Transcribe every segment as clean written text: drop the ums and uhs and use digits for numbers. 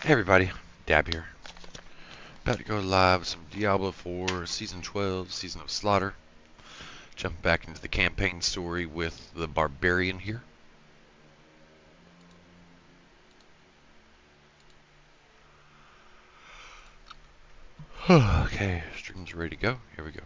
Hey everybody, Dab here. About to go live with some Diablo 4 Season 12, Season of Slaughter. Jumping back into the campaign story with the Barbarian here. Okay, stream's ready to go. Here we go.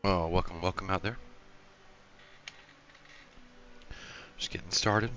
Oh, welcome out there. Just getting started.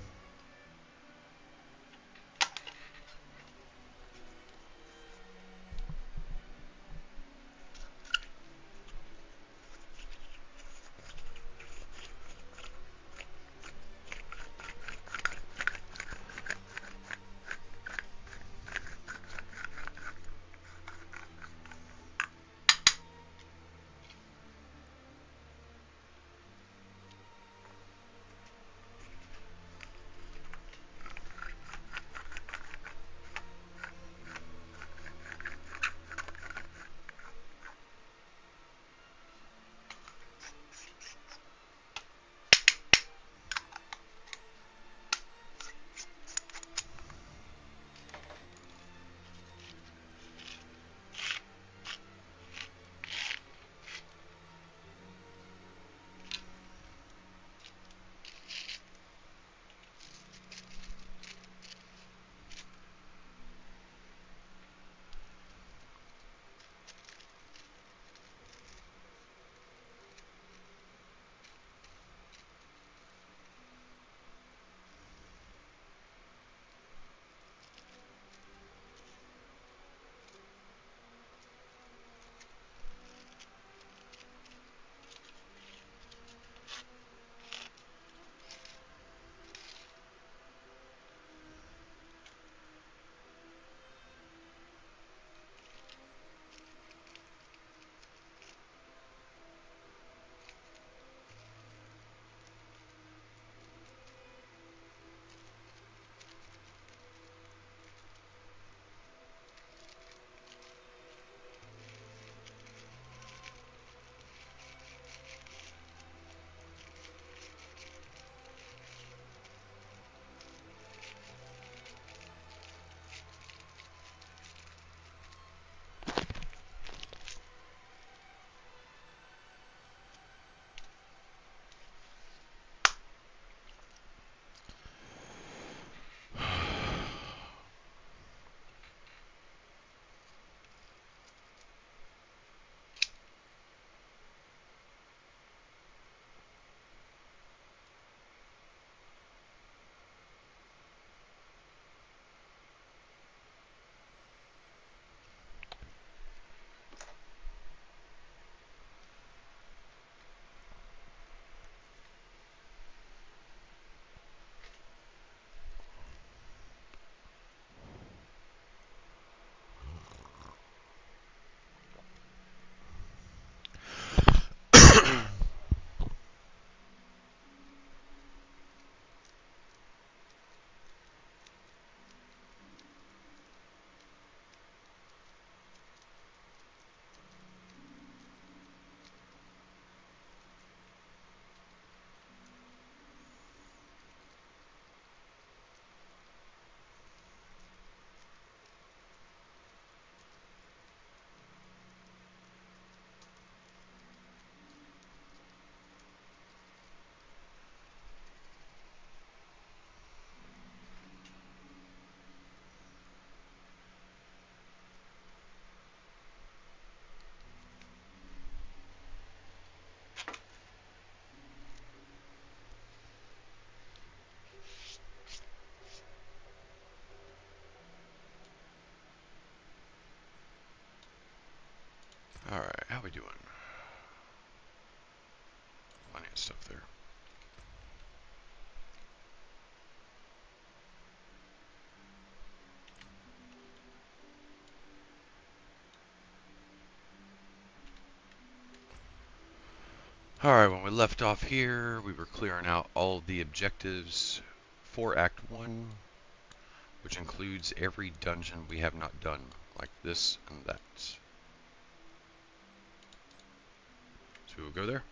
we doing? Plenty of stuff there. Alright, when we left off here, we were clearing out all the objectives for Act 1, which includes every dungeon we have not done, like this and that. So we'll go there.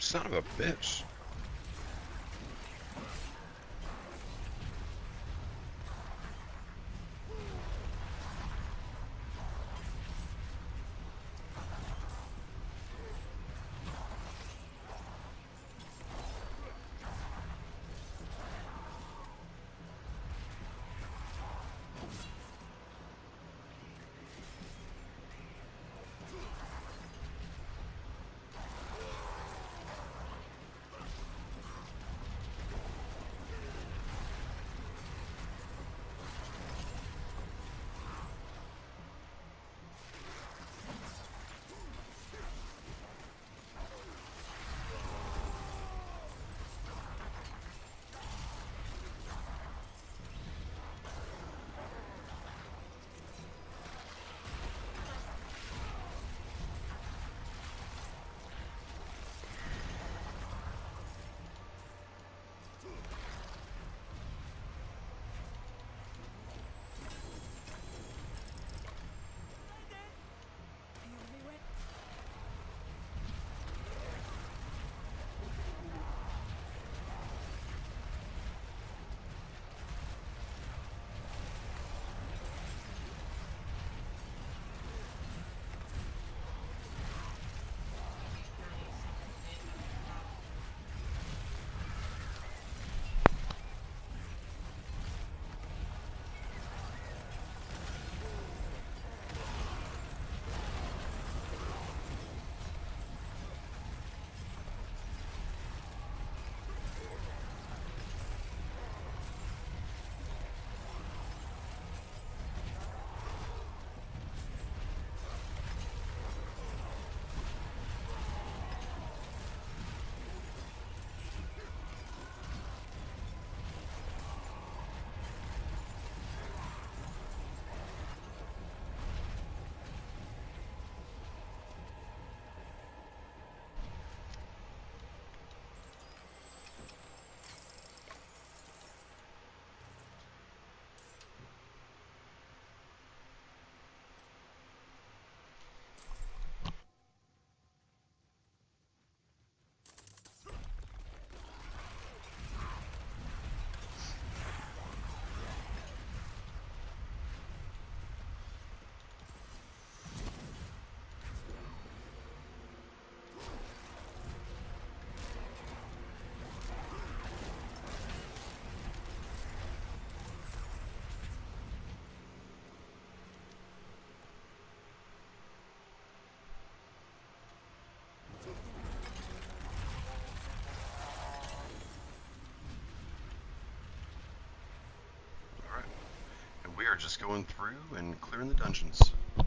Son of a bitch. are just going through and clearing the dungeons. I'm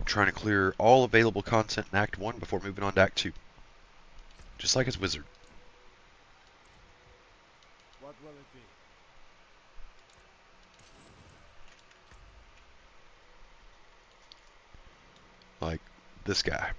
trying to clear all available content in Act 1 before moving on to Act 2. Just like his wizard. What will it be? Like this guy.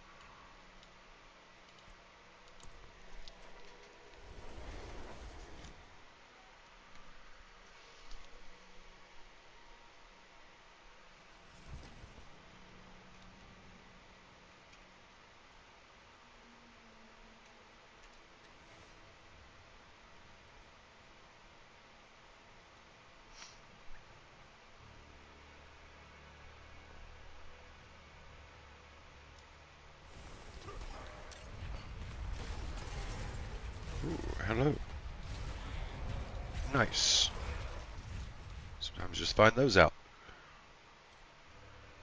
Ooh, hello. Nice. Sometimes just find those out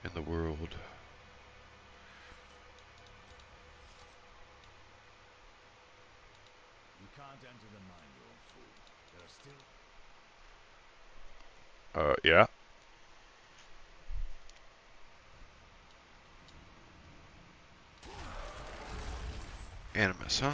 in the world. You can't enter the mine, you old fool. There are still... Yeah. Animus, huh?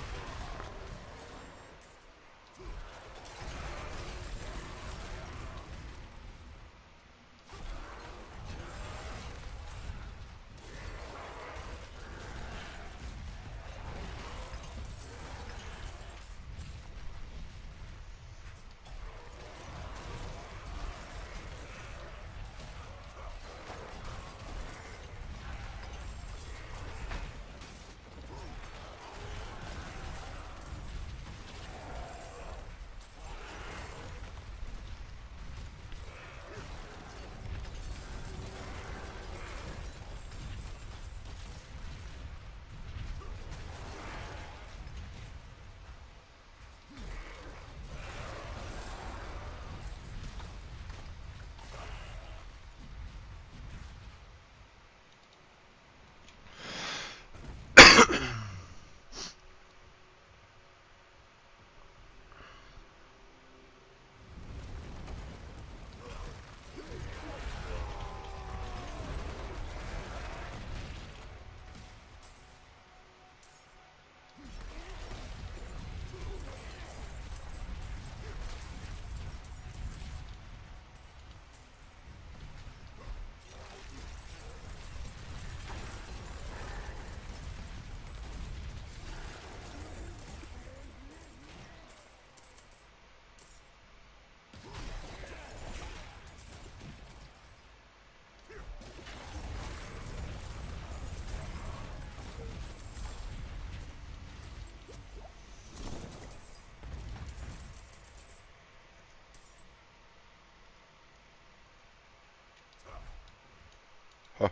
Huh.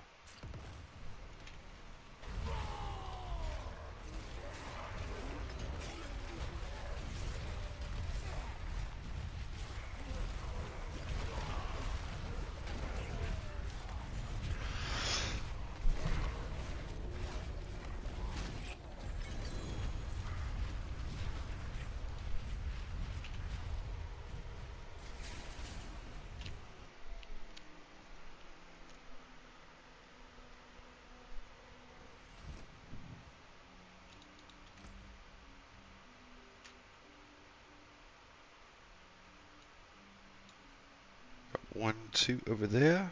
One, two over there.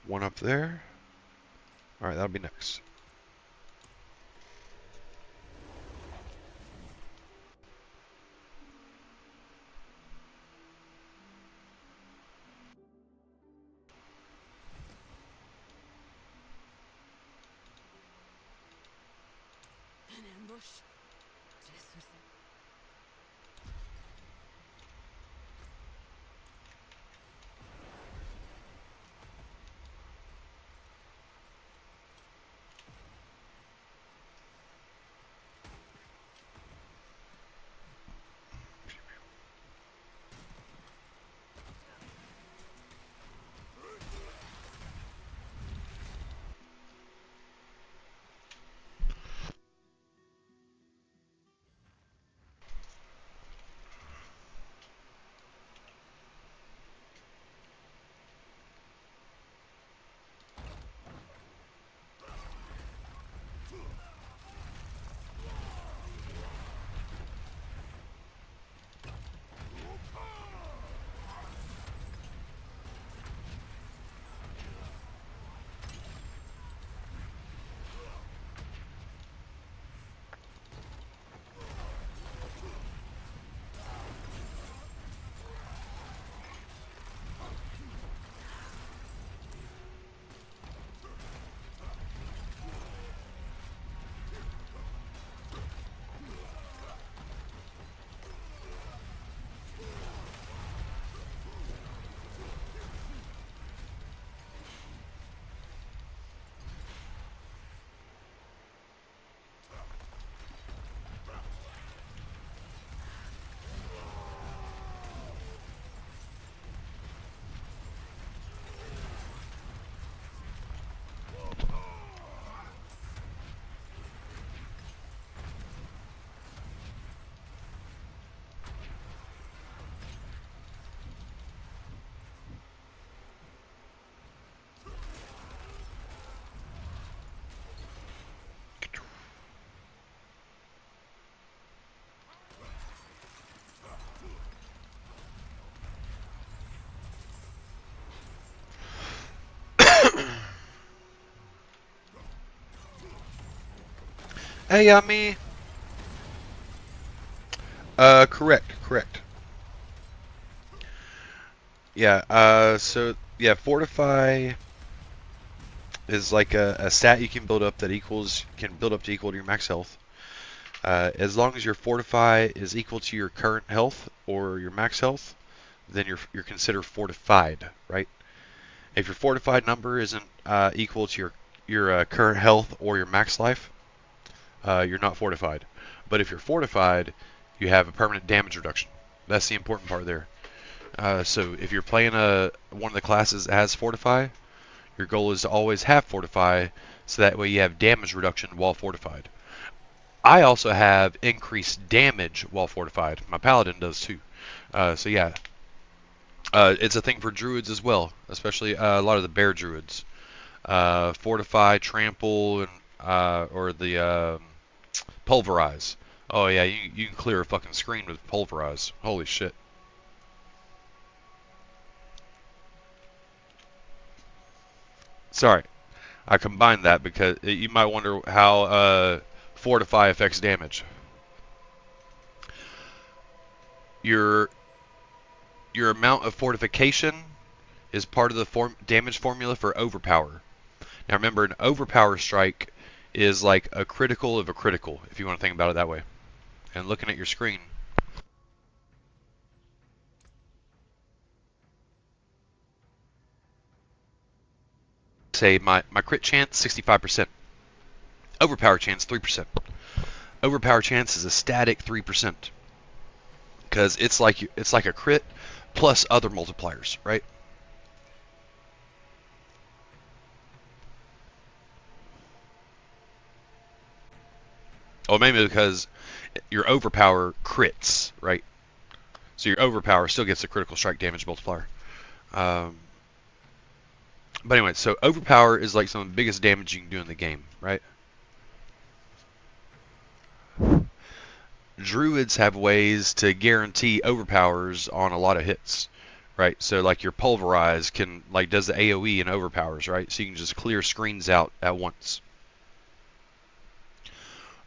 One up there. Alright, that'll be next. An ambush? Jesus. Hey, Yami. Correct. Yeah, so, yeah, Fortify is like a stat you can build up that can build up to equal to your max health. As long as your Fortify is equal to your current health or your max health, then you're considered fortified, right? If your fortified number isn't equal to your current health or your max life, you're not fortified. But if you're fortified, you have a permanent damage reduction. That's the important part there. So if you're playing one of the classes that has Fortify, your goal is to always have Fortify, so that way you have damage reduction while fortified. I also have increased damage while fortified. My paladin does too. So yeah, it's a thing for druids as well, especially a lot of the bear druids. Fortify, trample, and or the pulverize. Oh yeah, you can clear a fucking screen with pulverize. Holy shit. Sorry, I combined that because you might wonder how fortify affects damage. Your your amount of fortification is part of the damage formula for overpower. Now remember, an overpower strike is like a critical of a critical, if you want to think about it that way. And looking at your screen, say my crit chance 65%, overpower chance 3%. Overpower chance is a static 3% because it's like a crit plus other multipliers, right? Or maybe because your overpower crits, right? So your overpower still gets a critical strike damage multiplier. Um, but anyway, so overpower is like some of the biggest damage you can do in the game, right? Druids have ways to guarantee overpowers on a lot of hits, right? So like your pulverize does the AOE and overpowers, right? So you can just clear screens out at once.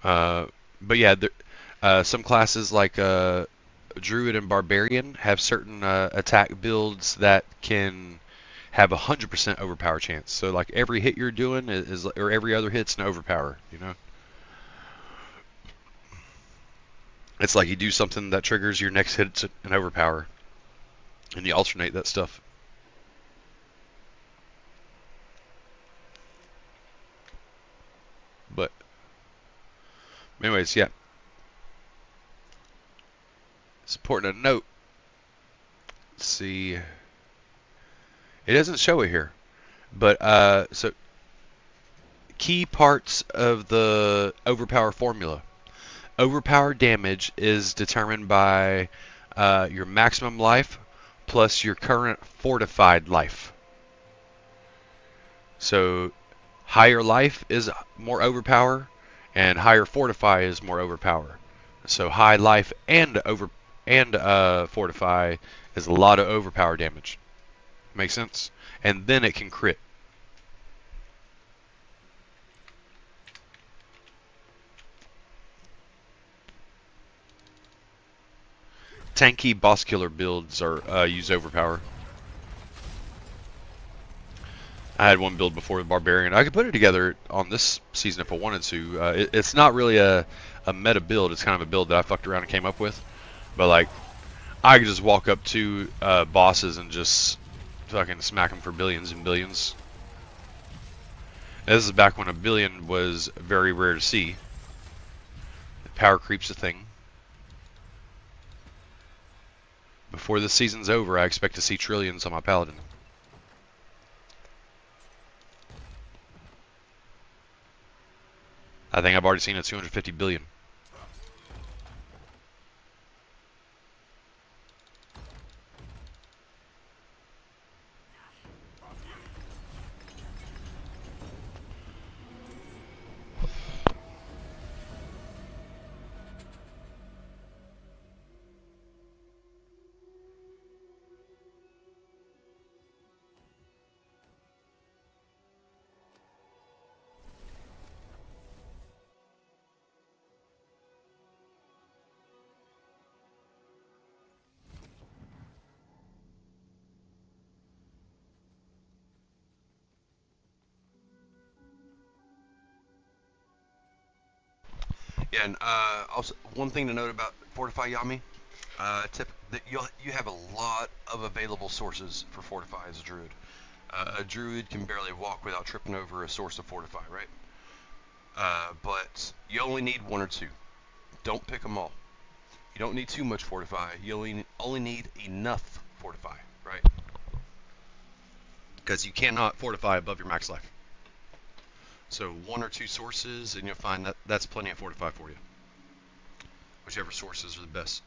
Uh, but yeah, some classes like Druid and Barbarian have certain attack builds that can have 100% overpower chance. So like every hit you're doing or every other hit's an overpower. You know, it's like you do something that triggers your next hit an overpower, and you alternate that stuff. But anyways, yeah, it's important to note. Let's see, it doesn't show it here, but so key parts of the overpower formula. Overpower damage is determined by your maximum life plus your current fortified life. So higher life is more overpower, and higher fortify is more overpower. So high life and fortify is a lot of overpower damage. Make sense? And then it can crit. Tanky boss killer builds are use overpower. I had one build before with Barbarian. I could put it together on this season if I wanted to. It's not really a meta build. It's kind of a build that I fucked around and came up with. But like, I could just walk up to bosses and just fucking smack them for billions and billions. This is back when a billion was very rare to see. Power creep's a thing. Before this season's over, I expect to see trillions on my paladin. I think I've already seen a 250 billion. Yeah, and also one thing to note about Fortify Yami, that you have a lot of available sources for Fortify as a druid. A druid can barely walk without tripping over a source of Fortify, right? But you only need one or two. Don't pick them all. You don't need too much Fortify. You only need enough Fortify, right? Because you cannot Fortify above your max life. So one or two sources, and you'll find that that's plenty of Fortify for you. Whichever sources are the best.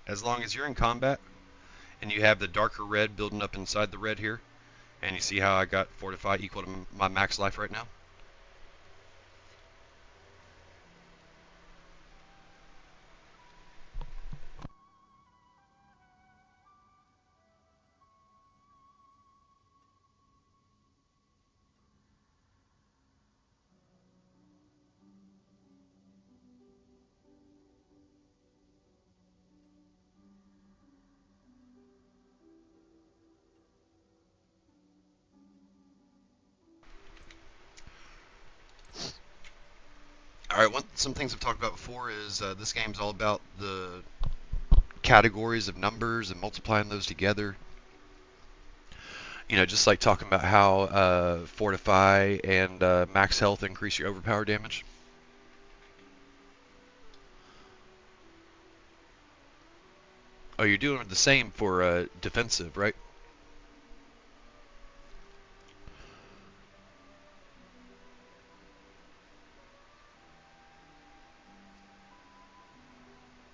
As long as you're in combat, and you have the darker red building up inside the red here, and you see how I got Fortify equal to my max life right now? Alright, some things I've talked about before is this game's all about the categories of numbers and multiplying those together. You know, just like talking about how Fortify and Max Health increase your overpower damage. Oh, you're doing the same for defensive, right?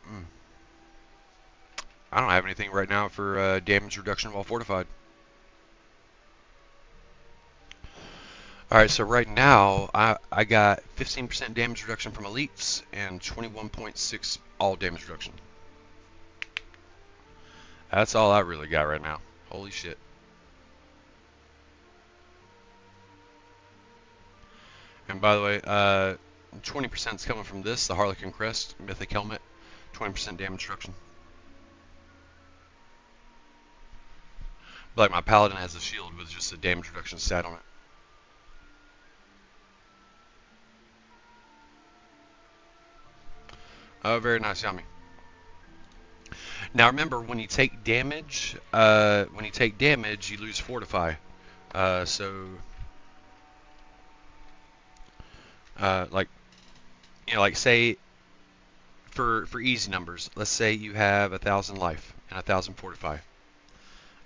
Mm. I don't have anything right now for damage reduction while fortified. Alright, so right now I got 15% damage reduction from elites and 21.6 all damage reduction. That's all I really got right now. Holy shit. And by the way, 20% is coming from this, the Harlequin Crest, Mythic Helmet, 20% damage reduction. But like my Paladin has a shield with just a damage reduction stat on it. Oh, very nice, Yami. Now remember, when you take damage, you lose Fortify. So, like, you know, like say for easy numbers, let's say you have 1,000 life and 1,000 Fortify.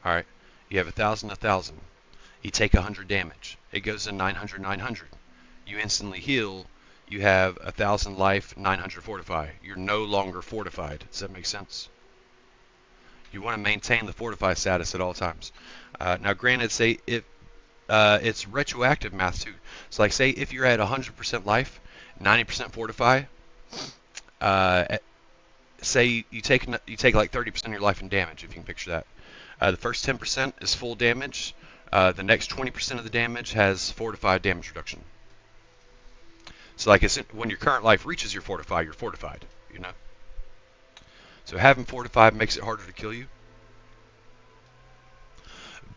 All right, you have 1,000, 1,000. You take 100 damage. It goes to 900, 900. You instantly heal. You have 1,000 life, 900 Fortify. You're no longer fortified. Does that make sense? You want to maintain the fortify status at all times. Now, granted, say if it's retroactive math too. So, like, say if you're at 100% life, 90% fortify. Uh, Say you take like 30% of your life in damage, if you can picture that. The first 10% is full damage. The next 20% of the damage has fortified damage reduction. So, like, when your current life reaches your fortify, you're fortified. You know. So having fortified makes it harder to kill you.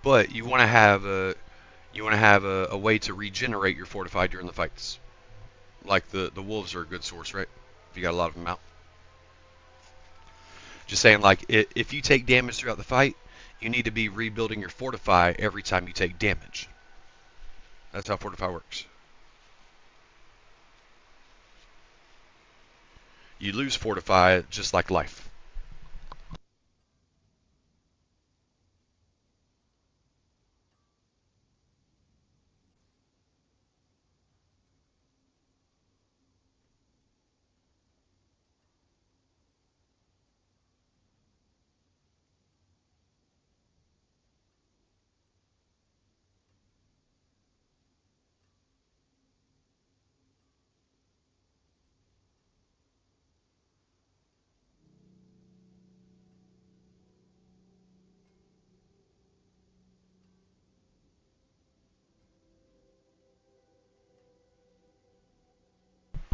But you want to have a way to regenerate your fortify during the fights. Like the wolves are a good source, right? If you got a lot of them out. Just saying, like, if you take damage throughout the fight, you need to be rebuilding your fortify every time you take damage. That's how fortify works. You lose fortify just like life.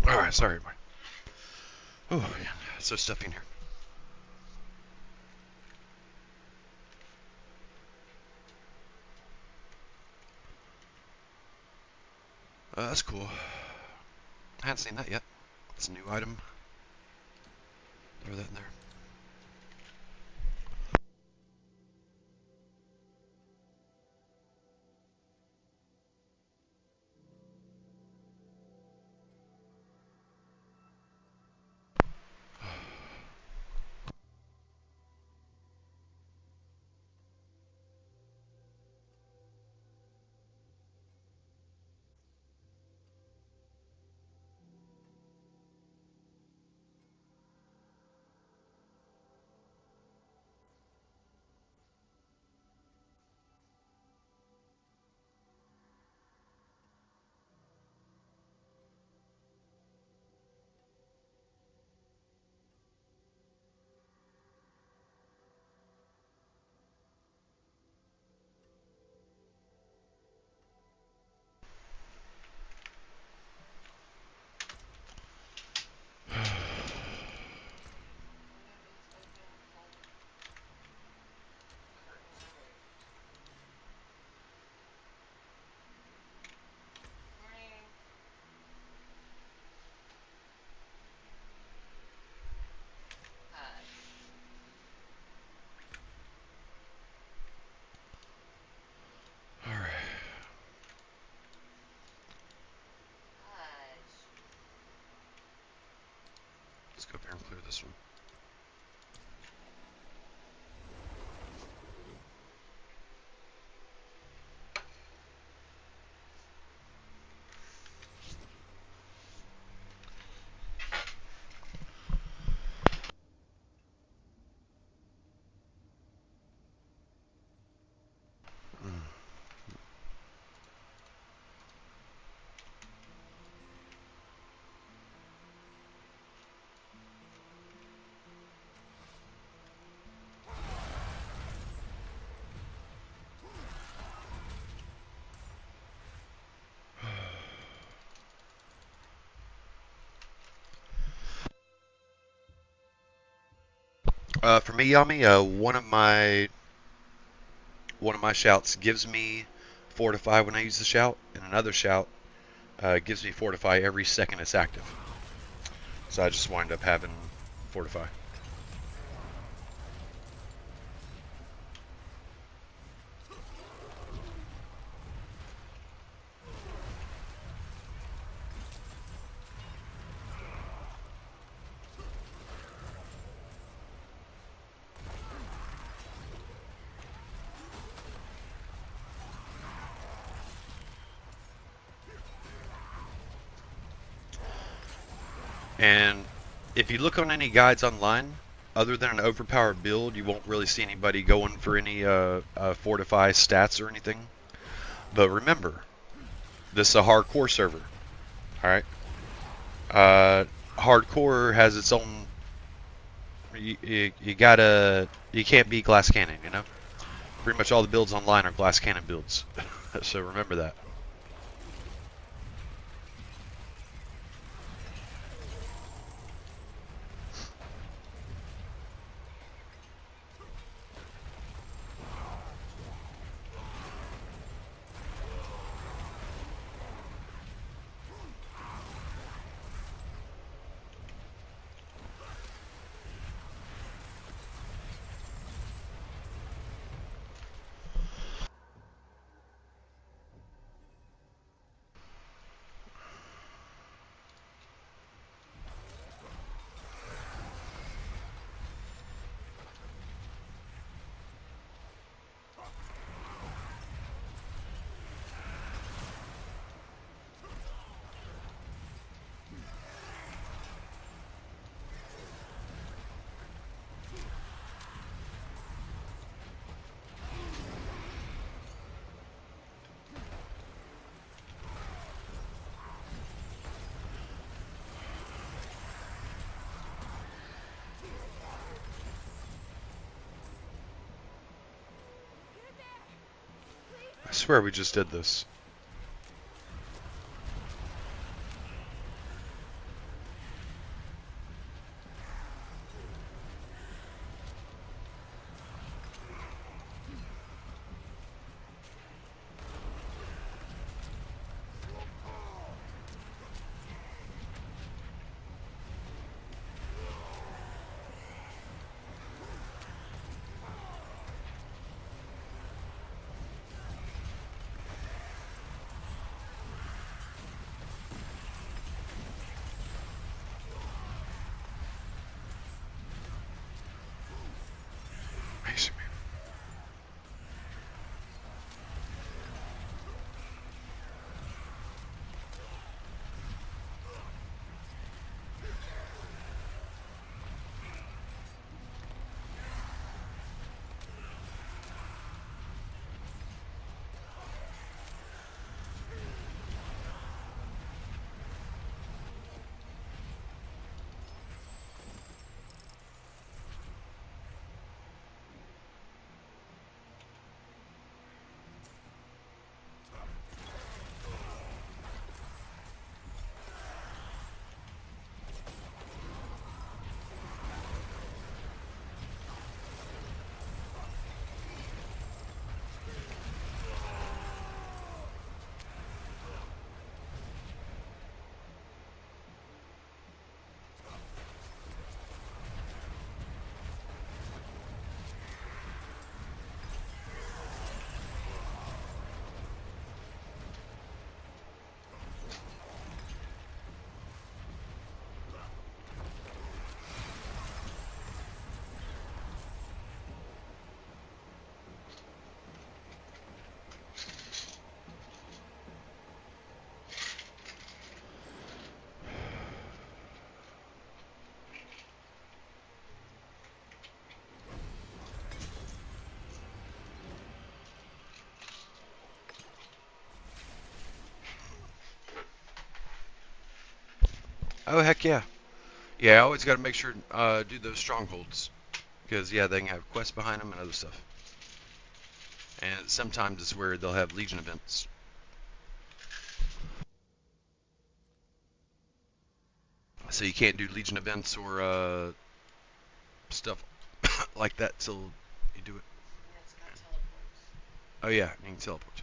All right, sorry, everybody. Oh man, it's so stuffy in here. That's cool. I hadn't seen that yet. It's a new item. Throw that in there. Alright. Let's go up here and clear this one. For me, Yami, one of my shouts gives me fortify when I use the shout, and another shout gives me fortify every second it's active. So I just wind up having fortify. And if you look on any guides online, other than an overpowered build, you won't really see anybody going for any fortify stats or anything. But remember, this is a hardcore server. Alright? Hardcore has its own... You can't be glass cannon, you know? Pretty much all the builds online are glass cannon builds. So remember that. I swear we just did this. Oh heck yeah. Yeah, I always got to make sure do those strongholds because yeah, they can have quests behind them and other stuff. And sometimes it's where they'll have Legion events. So you can't do Legion events or stuff like that till you do it. Yeah, it's got teleports. Oh yeah, you can teleport.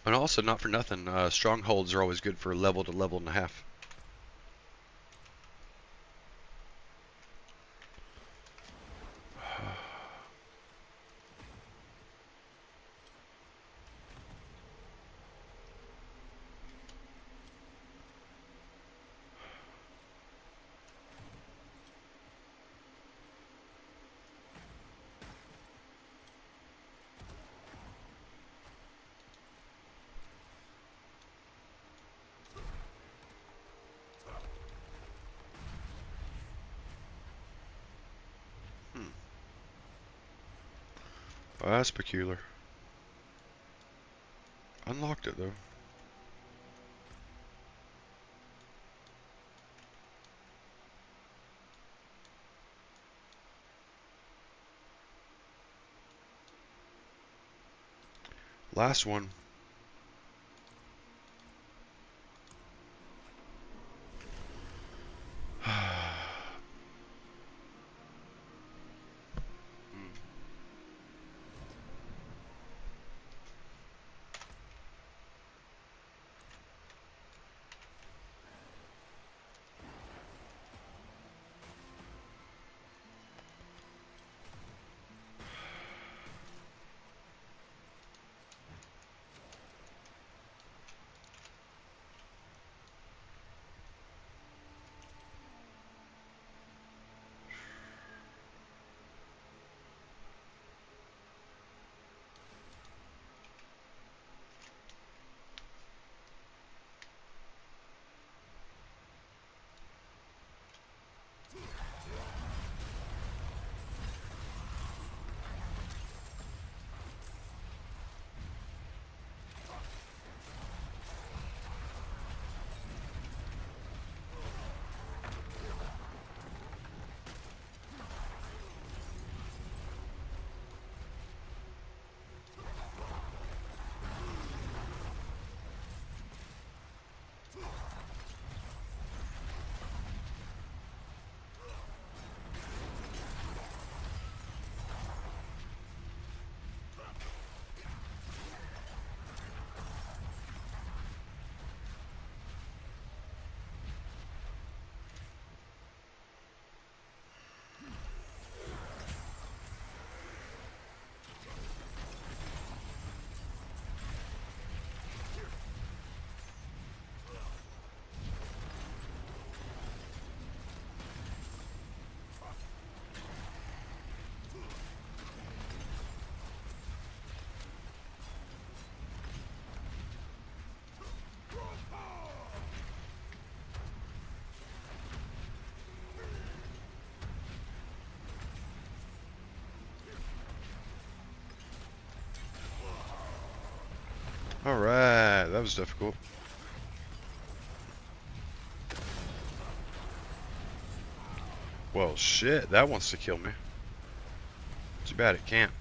And also, not for nothing, strongholds are always good for level to level and a half. Hmm. Well, that's peculiar. Unlocked it though. Last one. Hmm. Alright, that was difficult. Well, shit, that wants to kill me. Too bad it can't.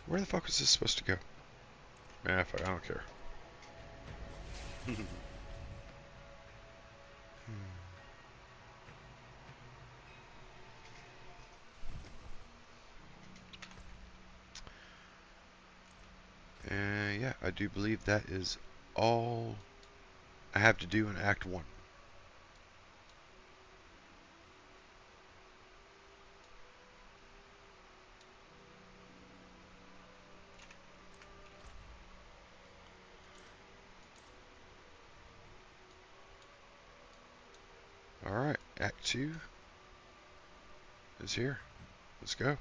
Where the fuck was this supposed to go? Man, fuck, I don't care. And yeah, I do believe that is all I have to do in Act 1. Alright, Act 2 is here. Let's go.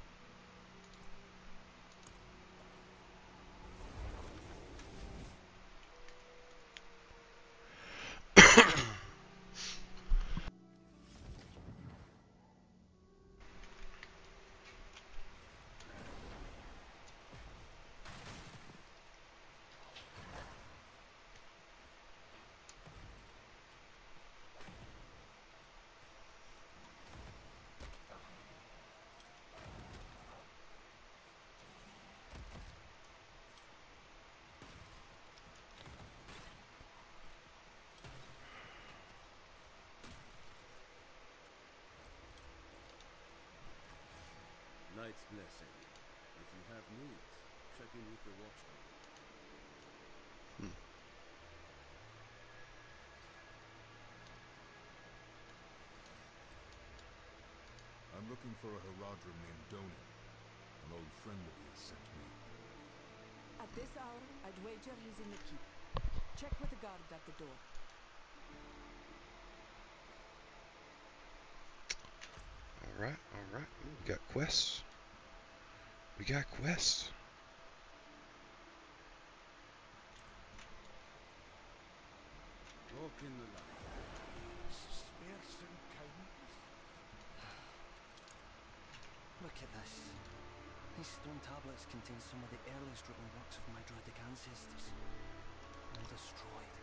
Light's blessing. If you have needs, check in with the watchman. I'm looking for a Haradrim named Donan. An old friend of his sent me. At this hour, I'd wager he's in the keep. Check with the guard at the door. Alright, alright. We got quests. We got quests. Walk in the light. Spares and kindness. Look at this. These stone tablets contain some of the earliest written works of my Druidic ancestors. All destroyed.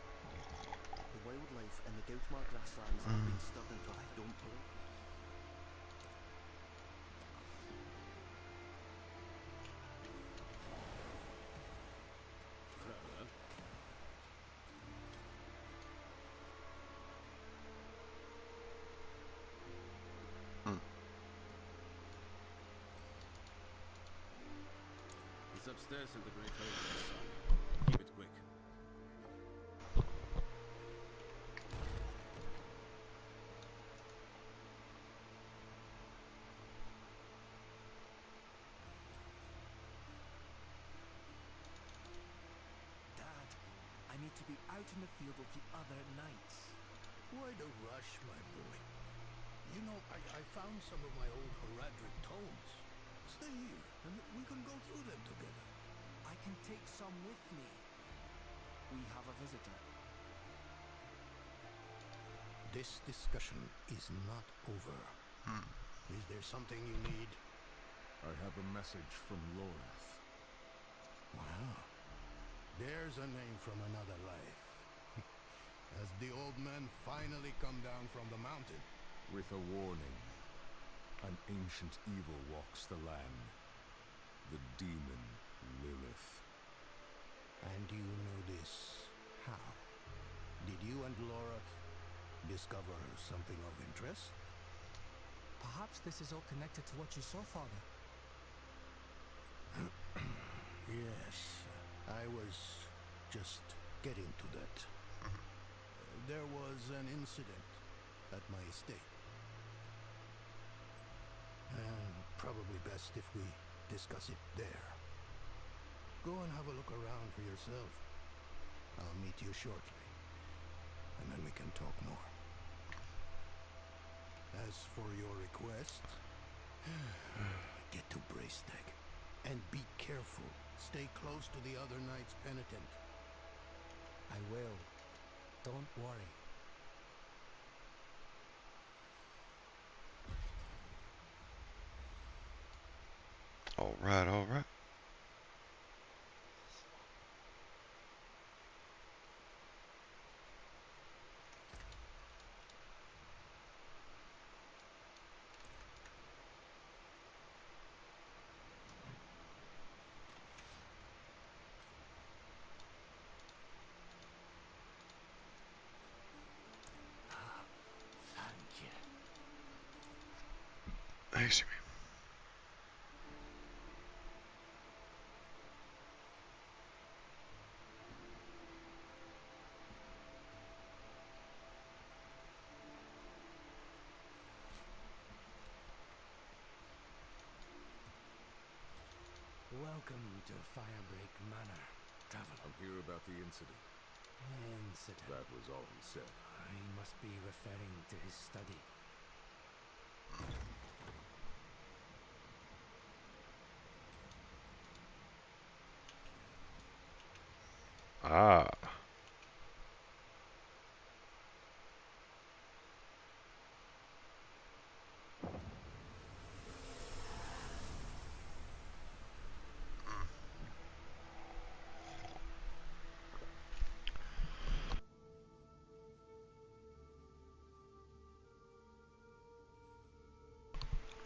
The wildlife in the Giltmar grasslands have been stirred into I don't believe. Clara, it's upstairs in the great hall of the sun. Keep it quick. Dad, I need to be out in the field with the other knights. Why the rush, my boy? You know, I found some of my old Haradrim tomes. Stay here, and we can go through them together. I can take some with me. We have a visitor. This discussion is not over. Is there something you need? I have a message from Lorath. Wow. There's a name from another life. Has the old man finally come down from the mountain? With a warning. An ancient evil walks the land. The demon Lilith. And you know this how? Did you and Laura discover something of interest? Perhaps this is all connected to what you saw, Father. Yes, I was just getting to that. There was an incident at my estate. And probably best if we discuss it there. Go and have a look around for yourself. I'll meet you shortly, and then we can talk more. As for your request, get to Braystag, and be careful. Stay close to the other knight's penitent. I will. Don't worry. Alright, alright. Excuse me. Welcome to Firebreak Manor, traveler. I'm here about the incident. Incident. That was all he said. He must be referring to his study. Ah.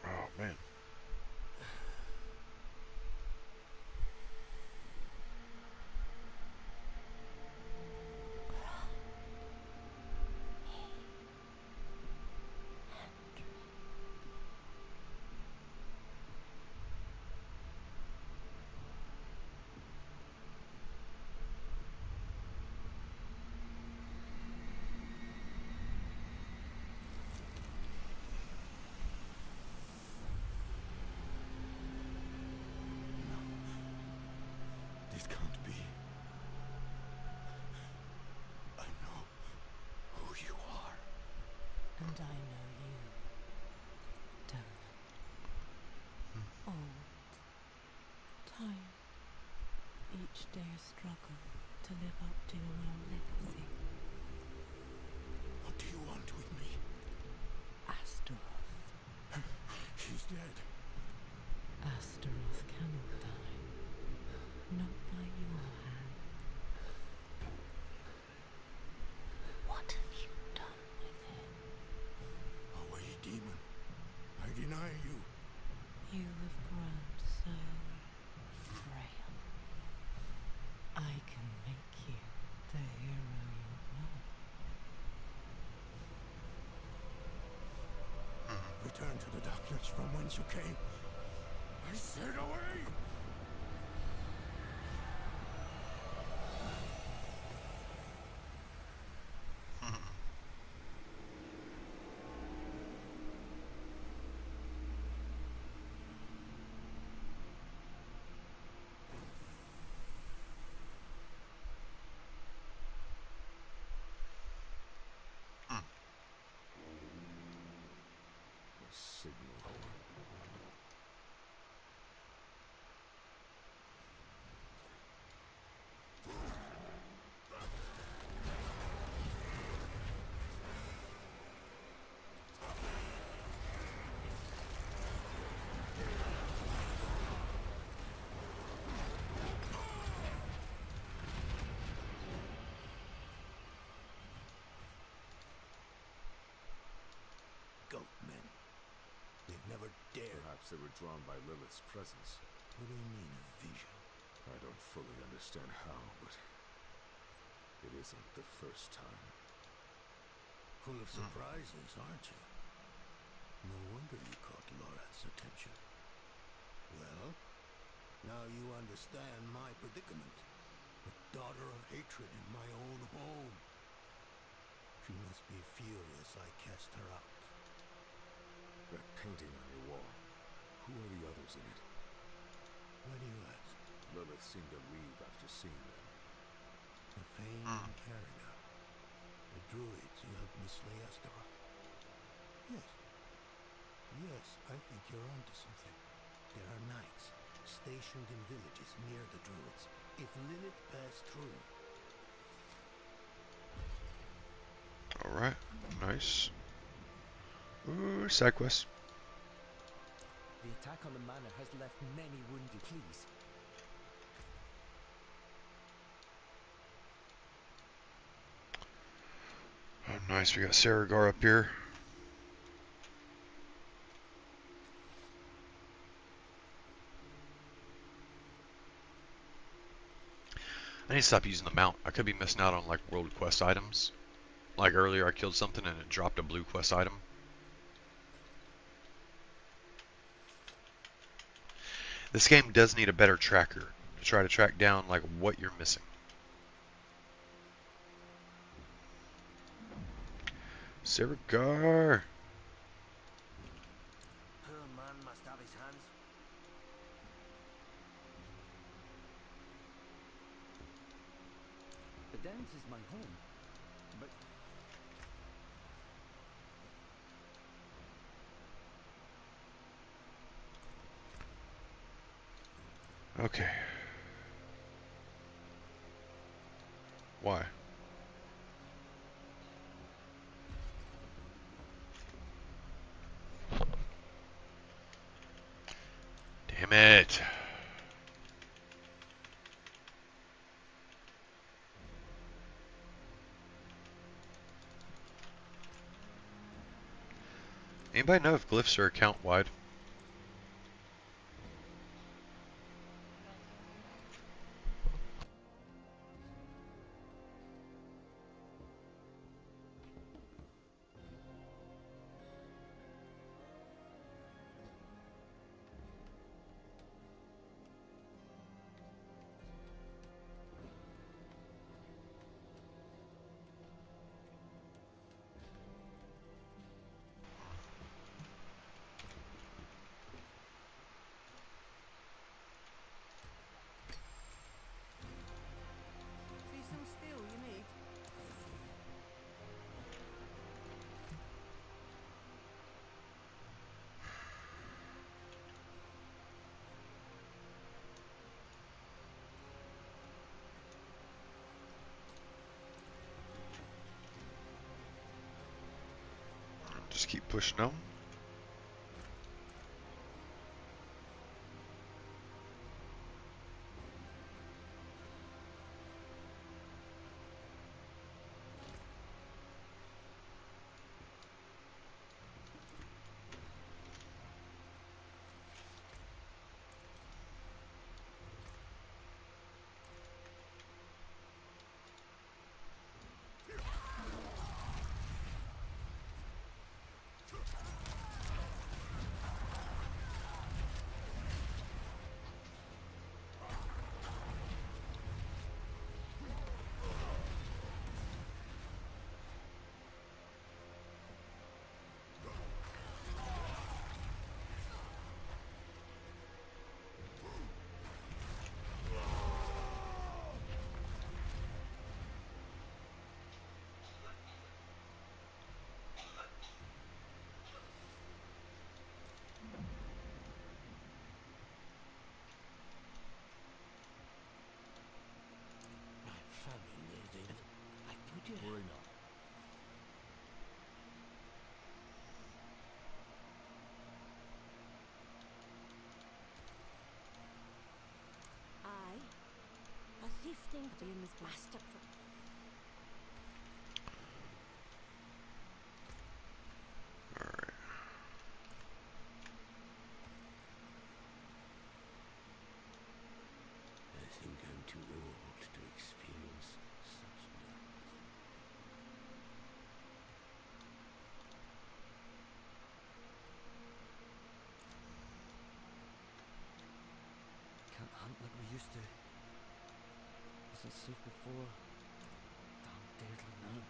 Oh man. This can't be. I know who you are. And I know you, Darren. Old, tired, each day a struggle to live up to your own legacy. What do you want with me? Astaroth. She's dead. Astaroth cannot die. Not by your hand. What have you done with him? Away, demon. I deny you. You have grown so frail. I can make you the hero you want. Return to the darkness from whence you came. I said away! A signal horn. Goatmen. They've never dared. Perhaps they were drawn by Lilith's presence. What do you mean, a vision? I don't fully understand how, but it isn't the first time. Full of surprises, aren't you? No wonder you caught Lorath's attention. Well, now you understand my predicament. A daughter of hatred in my own home. She must be furious I cast her out. That painting on your wall. Who are the others in it? Why do you ask? Lilith seemed to leave after seeing them. The Fane and Carriga. The druids who helped me slay Astaroth. Yes. Yes, I think you're onto something. There are knights stationed in villages near the druids. If Lilith passed through, Alright. Nice. Ooh, side quest. The attack on the manor has left many wounded. Please. Oh, nice. We got Saragar up here. I need to stop using the mount. I could be missing out on like world quest items. Like earlier I killed something and it dropped a blue quest item. This game does need a better tracker to try to track down like what you're missing. Sirigar. Poor man must have his hands. The Downs is my home, but Okay. Why? Damn it. Anybody know if glyphs are account wide? see some steel you need. Just keep pushing them. Worry not. I, a thief named James Master. Alright. I think I'm too old to experience such darkness. Can't hunt like we used to. Wasn't safe before. Damn deadly now.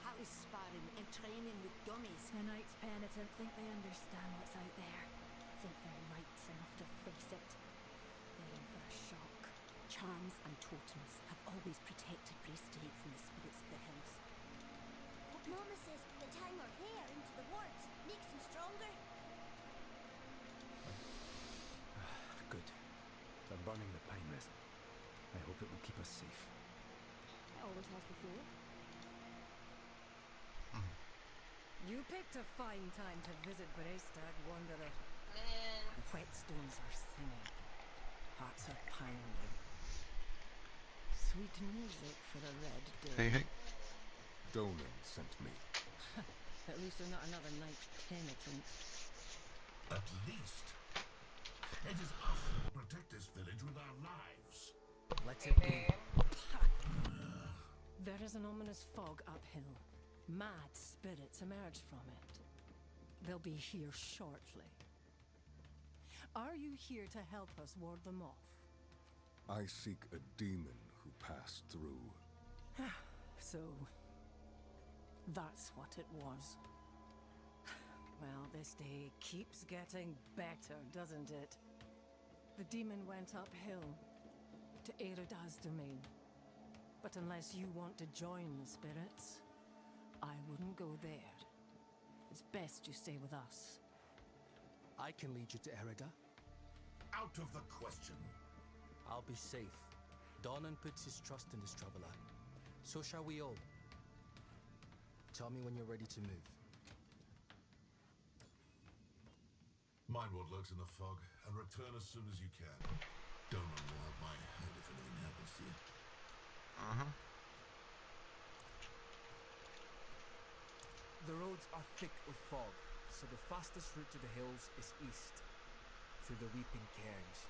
How is sparring and training with dummies? The Knights Penitent think they understand what's out there. Think they're knights enough to face it. They're in for a shock. Charms and totems have always protected Braestate from the spirits of the hills. But Mama says the time our hair into the wards makes them stronger. Good. They're burning the pine resin. I hope it will keep us safe. It always has before. You picked a fine time to visit Braestad, Wanderer. Man. The whetstones are singing. Hearts are pounding. Sweet music for the red dew. Hey, hey. Donan sent me. At least they're not another knight penitent. At least. It is us who will protect this village with our lives. Let it be. There is an ominous fog uphill. Mad spirits emerge from it. They'll be here shortly. Are you here to help us ward them off? I seek a demon who passed through. So, that's what it was. Well, this day keeps getting better, doesn't it? The demon went uphill to Dabzgaming. But unless you want to join the spirits, I wouldn't go there. It's best you stay with us. I can lead you to Erida. Out of the question. I'll be safe. Donan puts his trust in this traveler. So shall we all. Tell me when you're ready to move. Mind what lurks in the fog, and return as soon as you can. Donan will have my head if anything happens to you. The roads are thick with fog, so the fastest route to the hills is east, through the weeping cairns.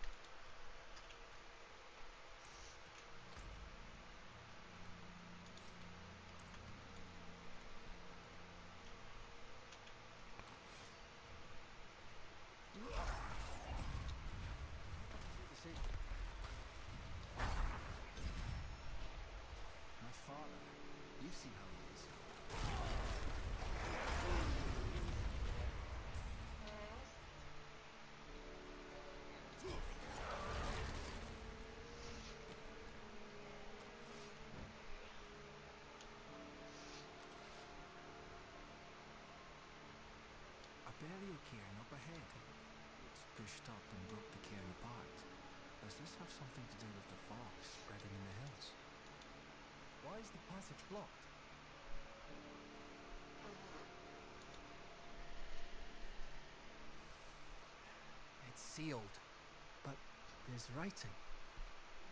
My father, you've seen how he is. A burial cairn up ahead. It's pushed up and broke the cairn apart. Does this have something to do with the fog spreading in the hills? Why is the passage blocked? It's sealed, but there's writing.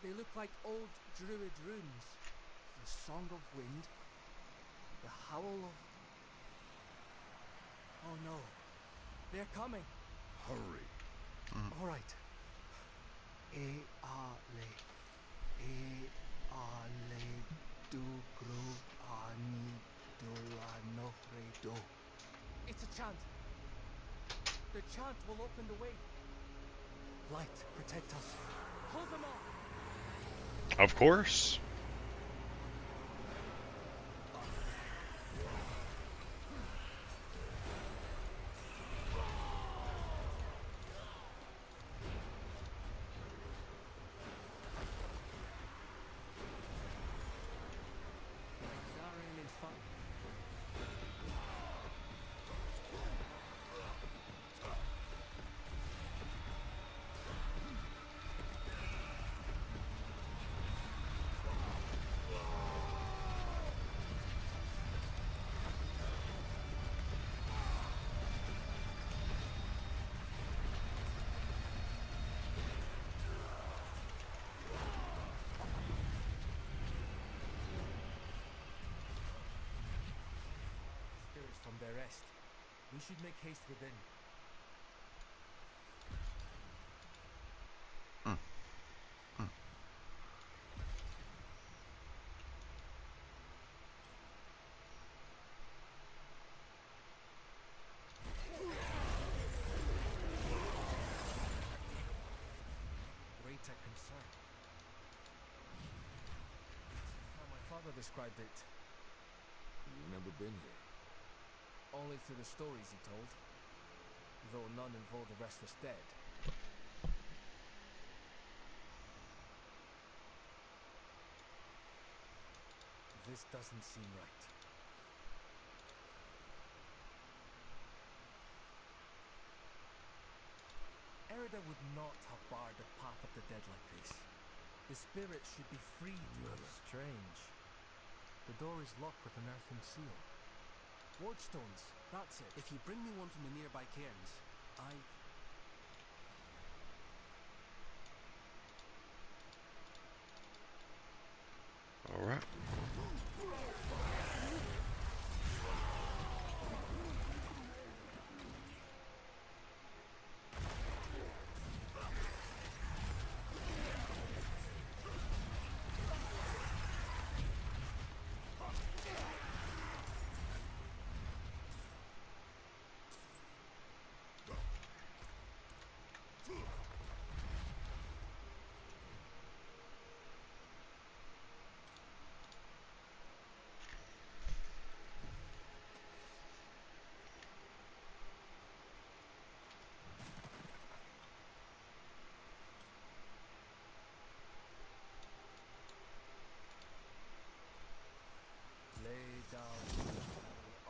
They look like old druid runes. The song of wind, the howl of... Oh no, they're coming. Hurry. All right. E-ale, du gru ani du anohre do. It's a chant. The chant will open the way. Light, protect us. Hold them off. Of course. Not really fun. Spirits from their rest. We should make haste within. Greater concern. How my father described it. You've never been here. Only through the stories he told. Though none involved the restless dead. This doesn't seem right. Erida would not have barred the path of the dead like this. The spirit should be freed. Strange. The door is locked with an earthen seal. Ward stones, that's it. If you bring me one from the nearby cairns, I... All right.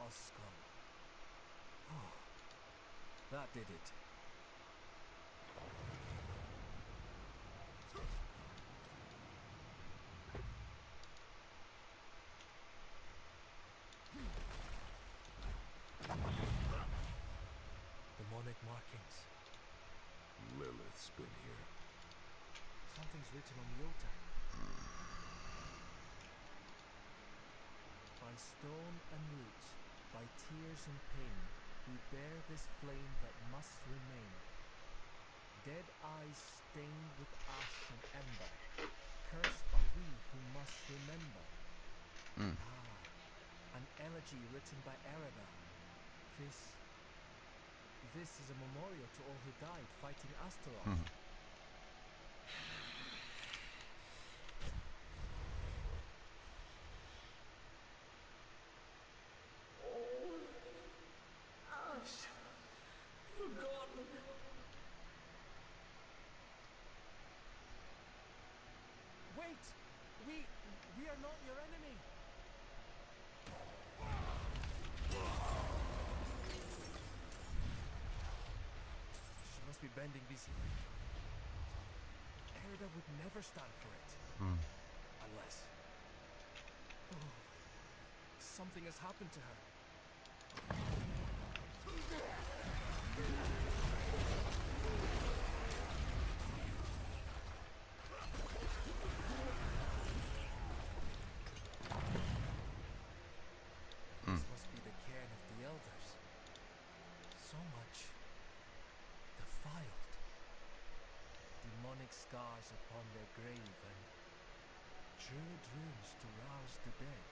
a skull. Oh, that did it. Demonic markings. Lilith's been here. Something's written on the altar. By stone and roots, by tears and pain, we bear this flame that must remain. Dead eyes stained with ash and ember, cursed are we who must remember. Ah, an elegy written by Erida. This is a memorial to all who died fighting Astaroth. Forgotten. Wait! We are not your enemy! She must be bending these... Erida would never stand for it. Unless... Oh, something has happened to her. This must be the cairn of the elders. So much defiled. Demonic scars upon their grave and druid runes to rouse the dead.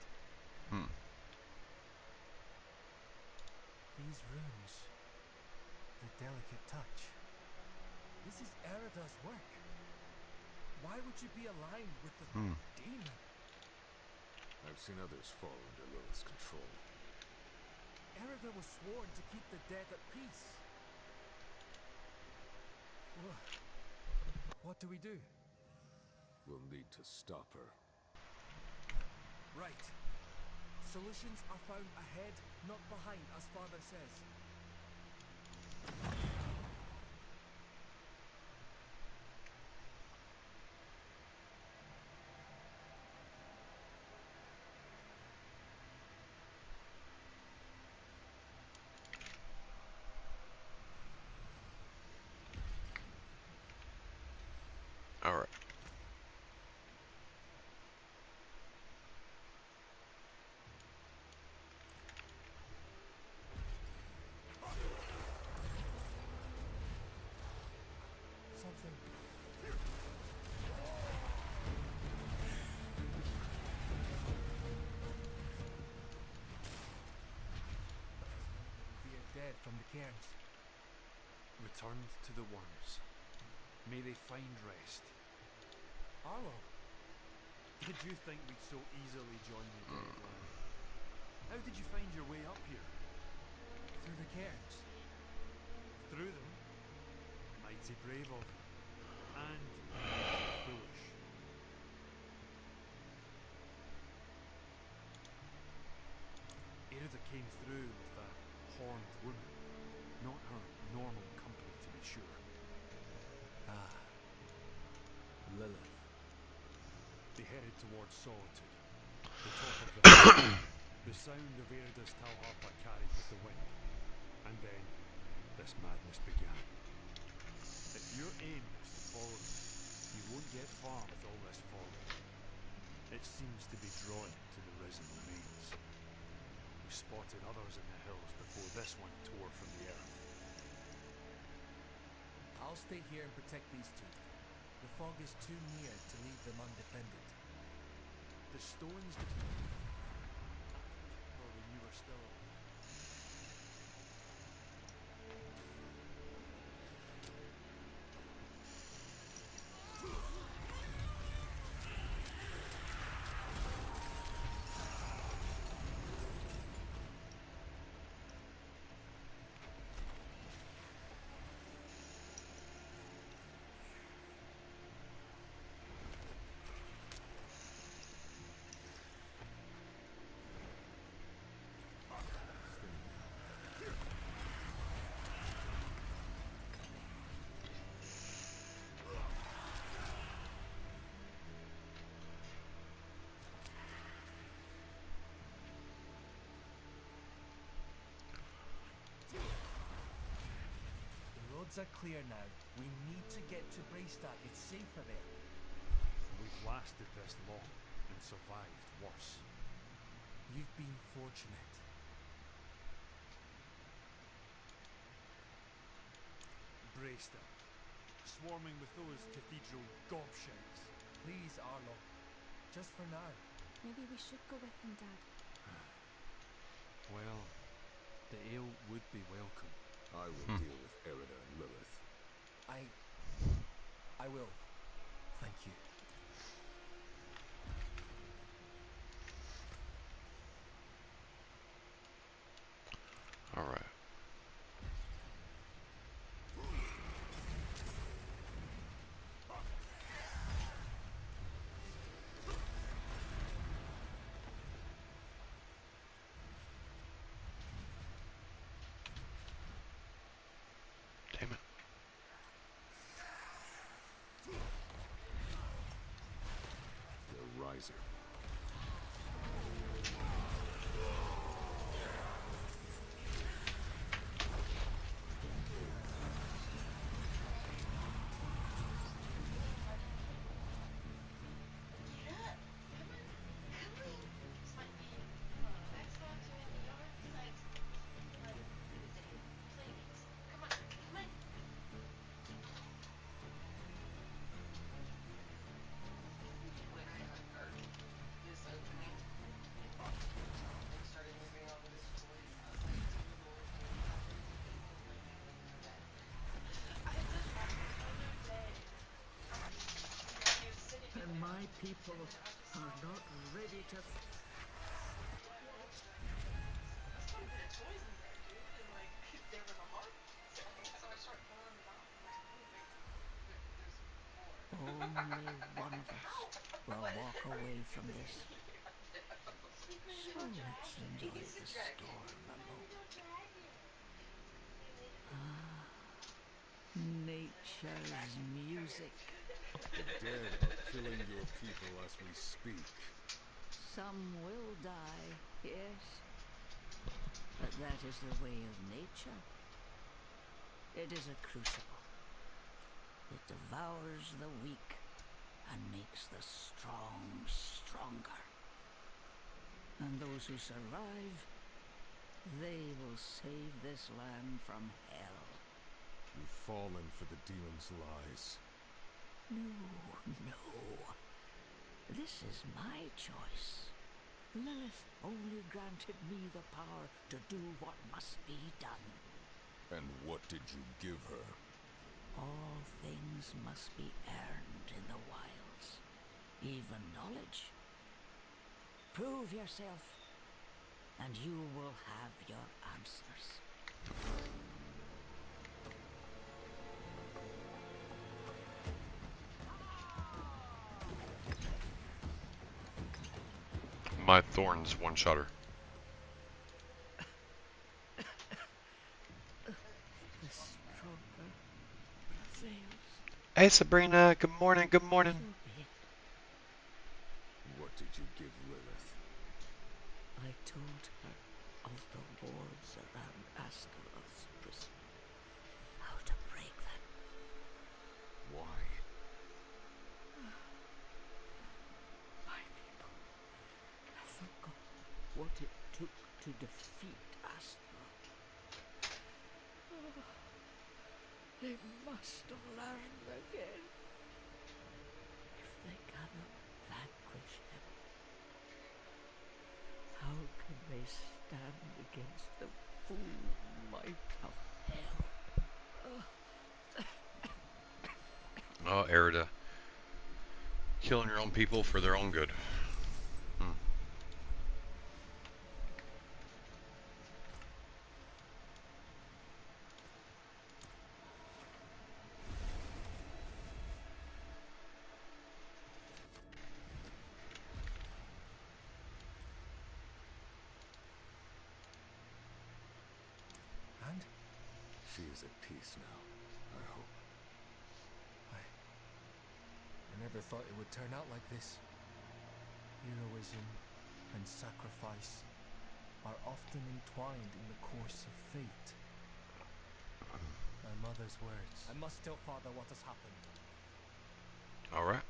These runes, the delicate touch. This is Erida's work. Why would you be aligned with the demon? I've seen others fall under Lilith's control. Erida was sworn to keep the dead at peace. What do we do? We'll need to stop her. Right. Solutions are found ahead, not behind, as Father says. All right. Something. Revered dead from the cairns. Returned to the worms. May they find rest. Arlo. Did you think we'd so easily join the dead, lad? How did you find your way up here? Through the cairns. Through them? Mighty brave of you. And mighty foolish. Erida came through with that horned woman. Not her normal company, to be sure. Ah. Lilith. They headed towards Solitude, the top of the hill. The sound of Erida's Talharpa carried with the wind. And then, this madness began. If your aim is to follow them, you won't get far with all this fog. It seems to be drawing to the risen remains. We spotted others in the hills before this one tore from the earth. I'll stay here and protect these two. The fog is too near to leave them undefended. The stones that... Or when you were still... roads are clear now. We need to get to Braystad. It's safer there. We've lasted this long and survived worse. You've been fortunate. Braystad, swarming with those cathedral gobshites. Please, Arlo. Just for now. Maybe we should go with him, Dad. Well, the ale would be welcome. I will deal with Erida and Lilith. I will. Thank you. All right. Damn it. The Riser. And my people are not ready to... Only one of us will walk away from this. So let's enjoy the storm a moment. Ah, nature's music. The dead are killing your people as we speak. Some will die, yes. But that is the way of nature. It is a crucible. It devours the weak and makes the strong stronger. And those who survive, they will save this land from hell. You've fallen for the demon's lies. No. This is my choice. Lilith only granted me the power to do what must be done. And what did you give her? All things must be earned in the wilds, even knowledge. Prove yourself, and you will have your answers. My thorns one-shot her. The stronger prevails. Hey Sabrina, good morning, good morning. What did you give Lilith? I told her of the wards around Astaroth's prison. How to break them. Why? My people have forgotten what it took to defeat Astaroth. They must learn again. If they cannot vanquish him, how can they stand against the full might of hell? Oh, Erida. Killing your own people for their own good. And? She is at peace now, I hope. I never thought it would turn out like this. Heroism and sacrifice are often entwined in the course of fate. My mother's words. I must tell father what has happened. Alright.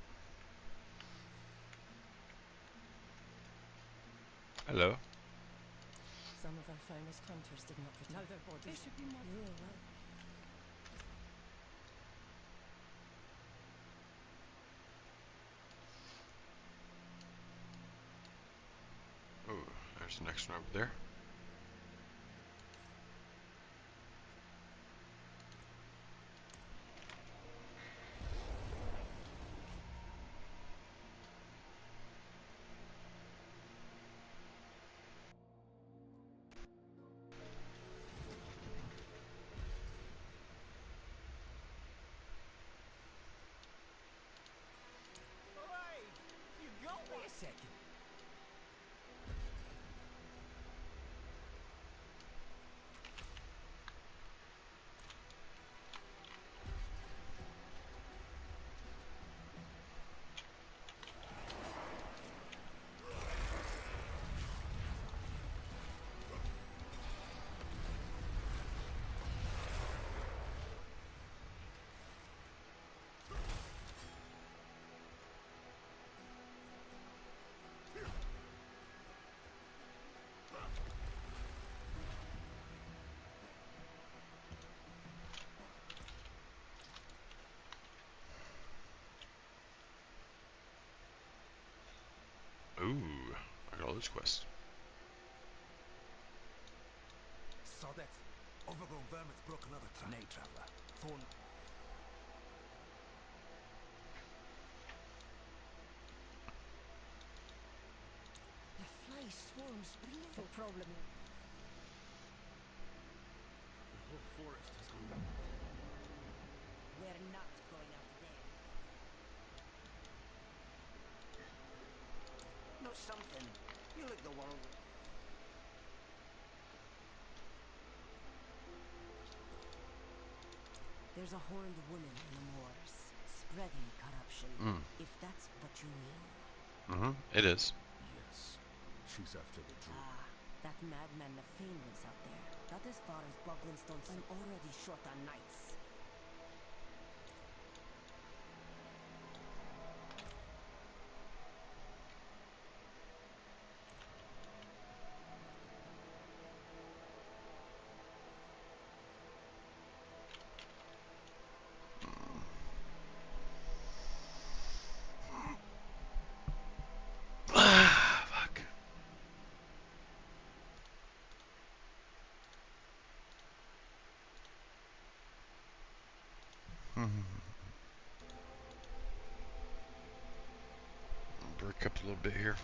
Hello. Some of our finest hunters did not return. Now their bodies. It should be more. Yeah, well. Oh, there's the next one over there. Alright! You got me a second. Ooh, I got all those quests. Sod it. Overgrown vermin's broke another trap. Nay, traveller. Phone. The fly swarms breathe. The problem. The whole forest has gone. We're not going out there. Know something. You look the world. There's a horned woman in the moors, spreading corruption. If that's what you mean. It is. Yes. She's after the druid. Ah, that madman Nafane lives out there. Not as far as Boglinstone. I'm already short on knights. Fuck. Break up a little bit here.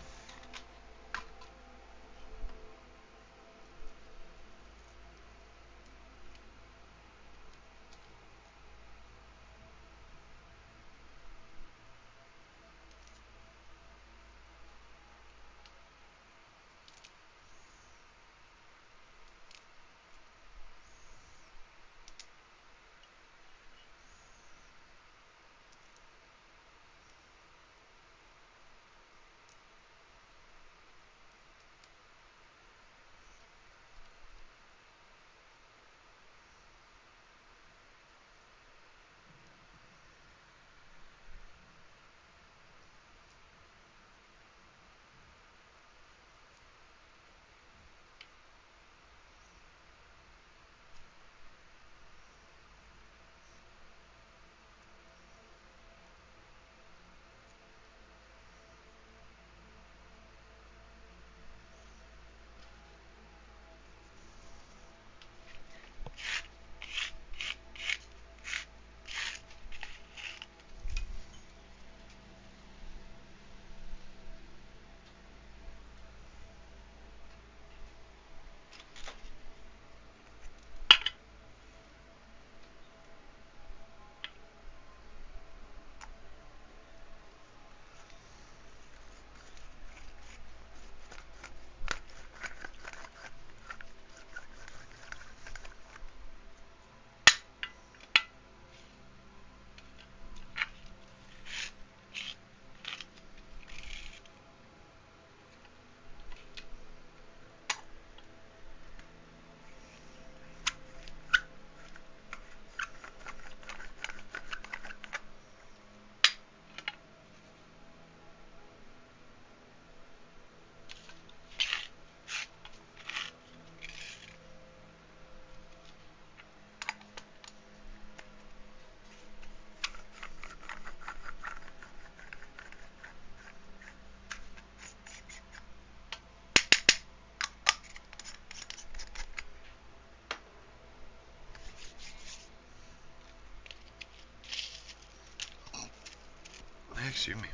Excuse me.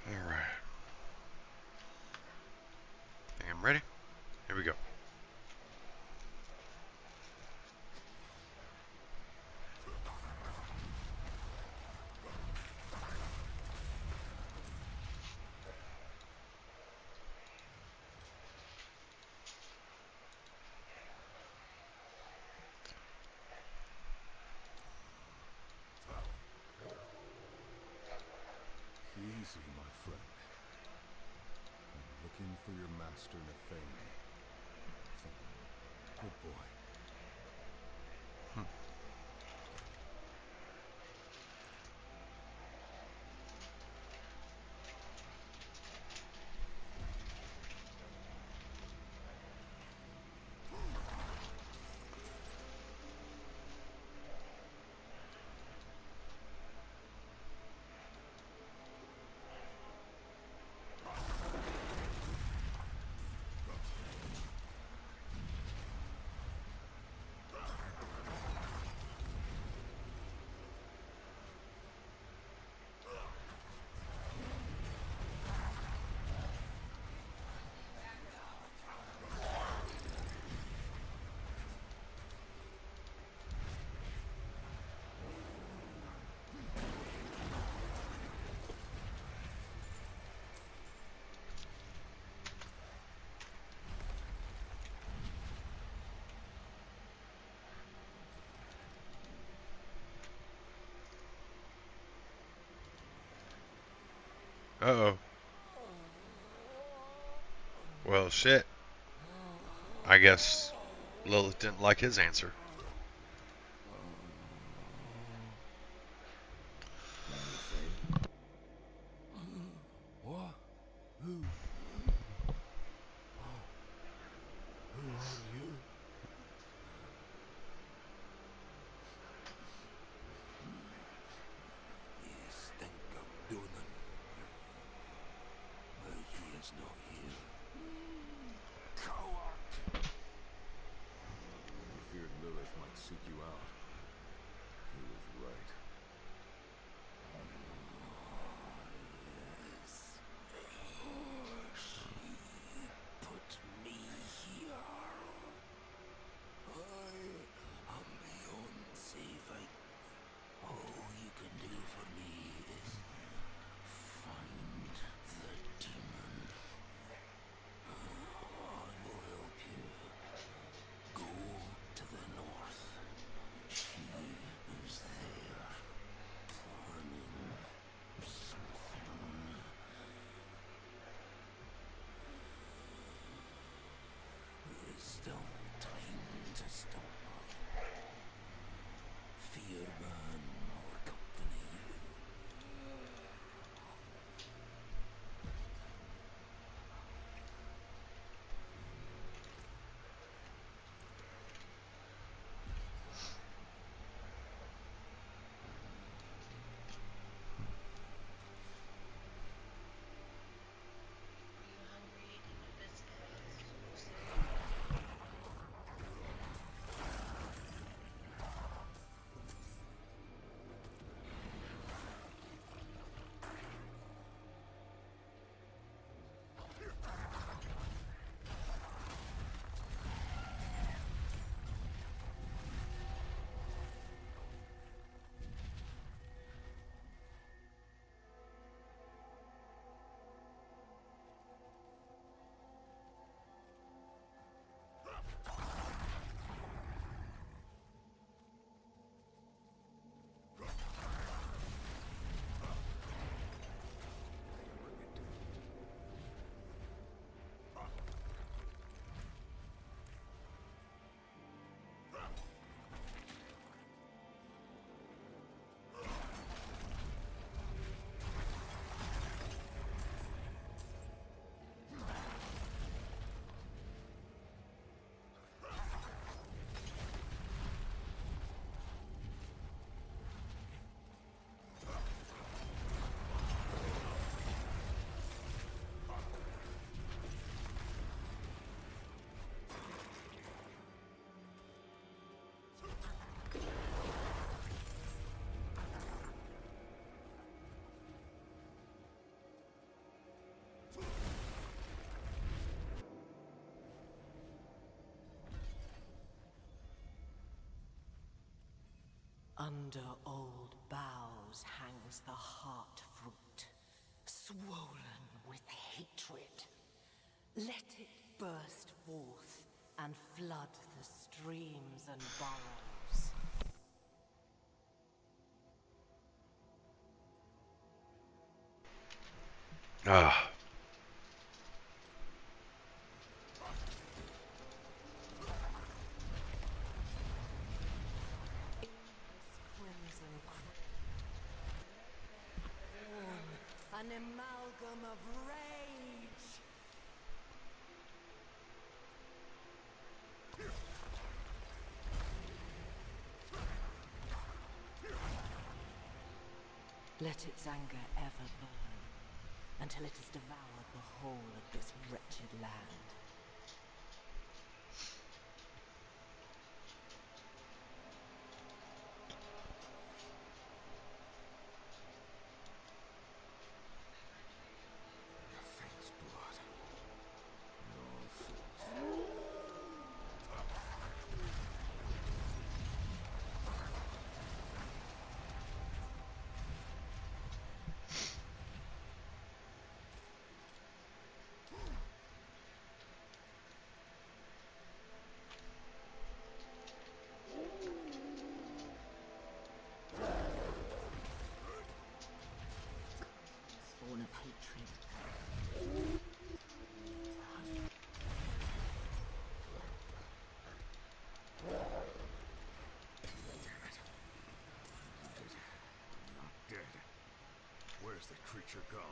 Alright. I'm ready. Here we go. Easy, my friend. I'm looking for your master, Nathane. Good boy. Uh-oh. Well, shit. I guess Lilith didn't like his answer. What? Who are you? Ye stink of Dunan. But he is not here. Coward! You feared Lilith might seek you out. He was right. Yes. She put me here. I am beyond saving. All you can do for me is find the demon. I will help you. Go to the north. Under old boughs hangs the heart fruit, swollen with hatred. Let it burst forth and flood the streams and burrows. Ah. An amalgam of rage. Let its anger ever burn, until it has devoured the whole of this wretched land. Spawn of hatred. Not dead. Where's the creature gone?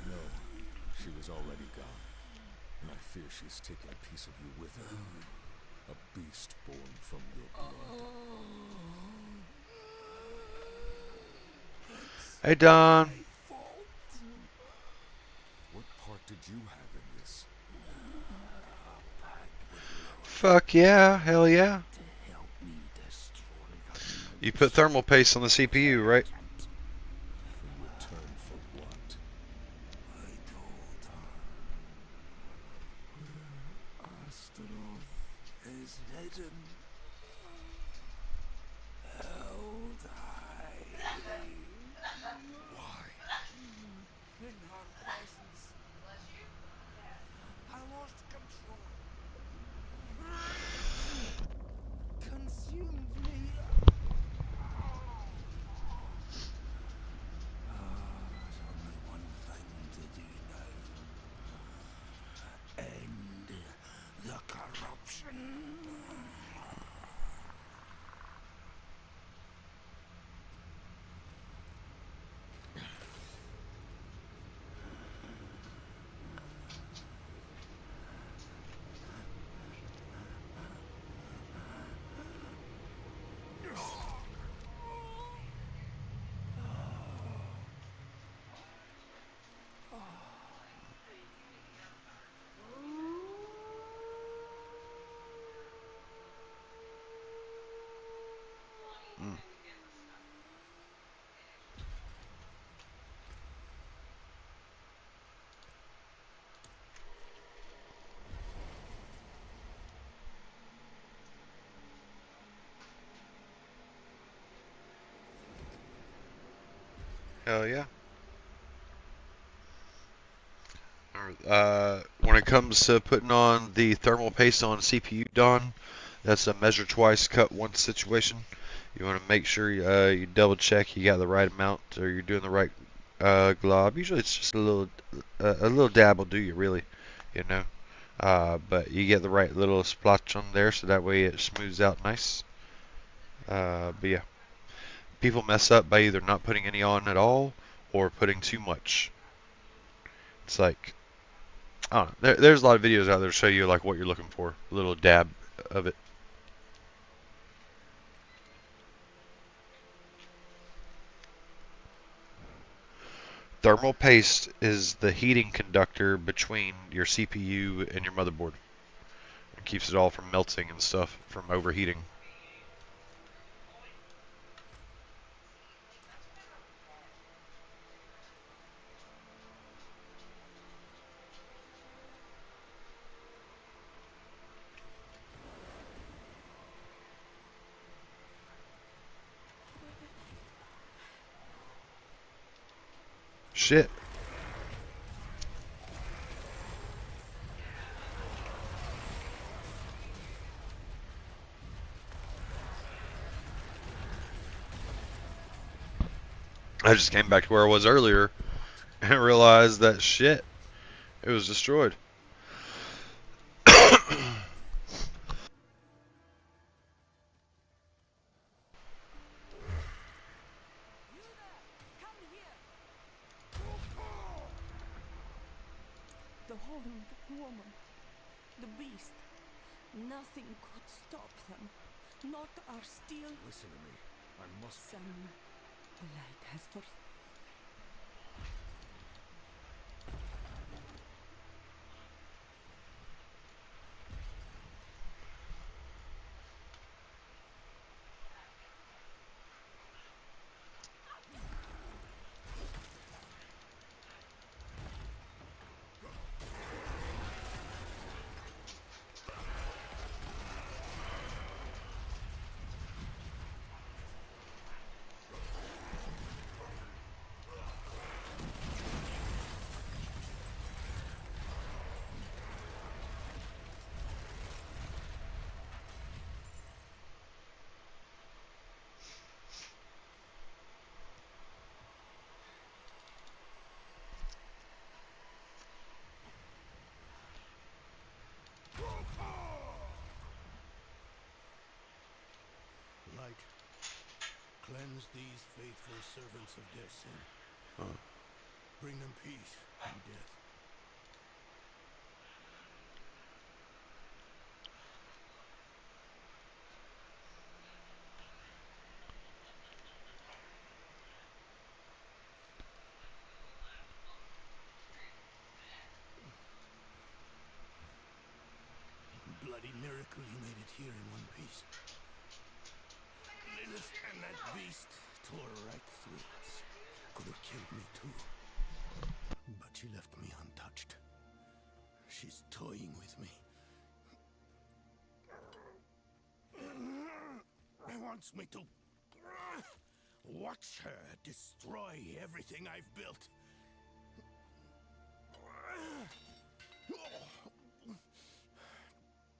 No, she was already gone. And I fear she's taken a piece of you with her. A beast born from your blood. Hey, Don. What part did you have in this? Fuck yeah. Hell yeah. You put thermal paste on the CPU, right? In return for what? I told her Astaroth is hidden, held high. Why? In her presence, I lost control. Rage consumed me. There's only one thing to do now. End the corruption. Mm. Hell yeah. When it comes to putting on the thermal paste on CPU, Don, that's a measure twice, cut once situation. You want to make sure you double check you got the right amount or you're doing the right glob. Usually it's just a little dab will do you really, you know. But you get the right little splotch on there so that way it smooths out nice. But yeah, people mess up by either not putting any on at all or putting too much. It's like, I don't know, there's a lot of videos out there to show you like what you're looking for, a little dab of it. Thermal paste is the heating conductor between your CPU and your motherboard. It keeps it all from melting and stuff, from overheating. Shit. I just came back to where I was earlier and realized that shit, it was destroyed. The horned woman, the beast. Nothing could stop them. Not our steel. Listen to me. I must. Son, the light has forsaken. Light, cleanse these faithful servants of their sin. Bring them peace and death. Bloody miracle you made it here in one piece. Lilith and that beast tore right through us. Could have killed me too. But she left me untouched. She's toying with me. Wants me to watch her destroy everything I've built.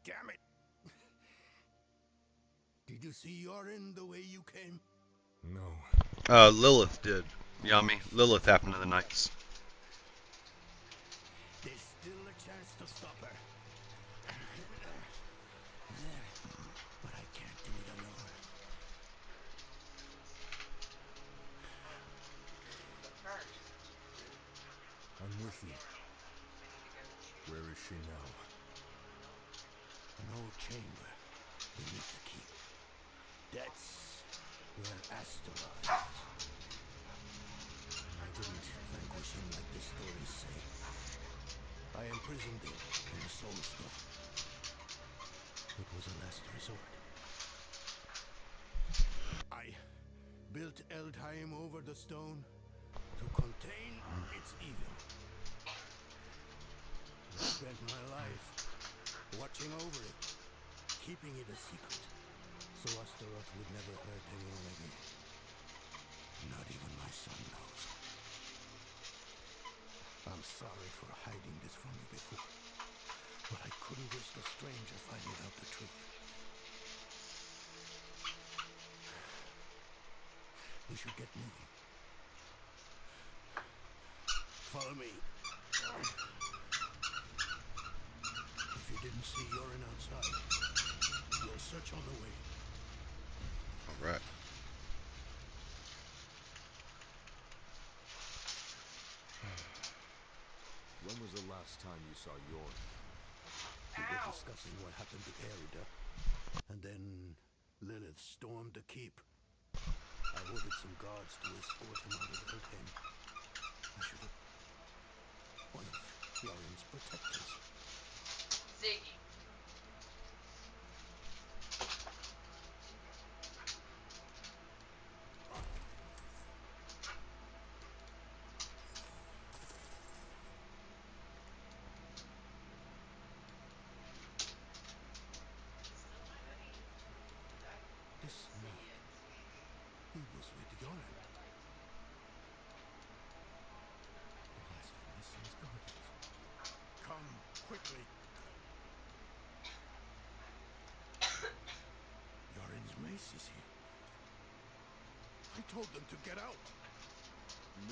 Damn it! Did you see Yorin the way you came? No. Lilith did. Yummy. Lilith happened to the Knights. There's still a chance to stop her. But I can't do it alone. I'm with you. Where is she now? An old chamber beneath the keep. That's where Astaroth is. I didn't vanquish him like the stories say. I imprisoned him in the Soul Stone. It was a last resort. I built Eldheim over the stone to contain its evil. I spent my life watching over it, keeping it a secret, so Astaroth would never hurt anyone again. Not even my son knows. I'm sorry for hiding this from you before, but I couldn't risk a stranger finding out the truth. We should get moving. Follow me. If you didn't see urine outside, we'll search on the way. All right. When was the last time you saw Yorn? We were discussing what happened to Erida, and then Lilith stormed the keep. I ordered some guards to escort him out of Elheim. I should have... one of Yoren's protectors. Ziggy. This night, he was with Yoren. Blasphemous Sun's guardians. Come, quickly. Yoren's mace is here. I told them to get out.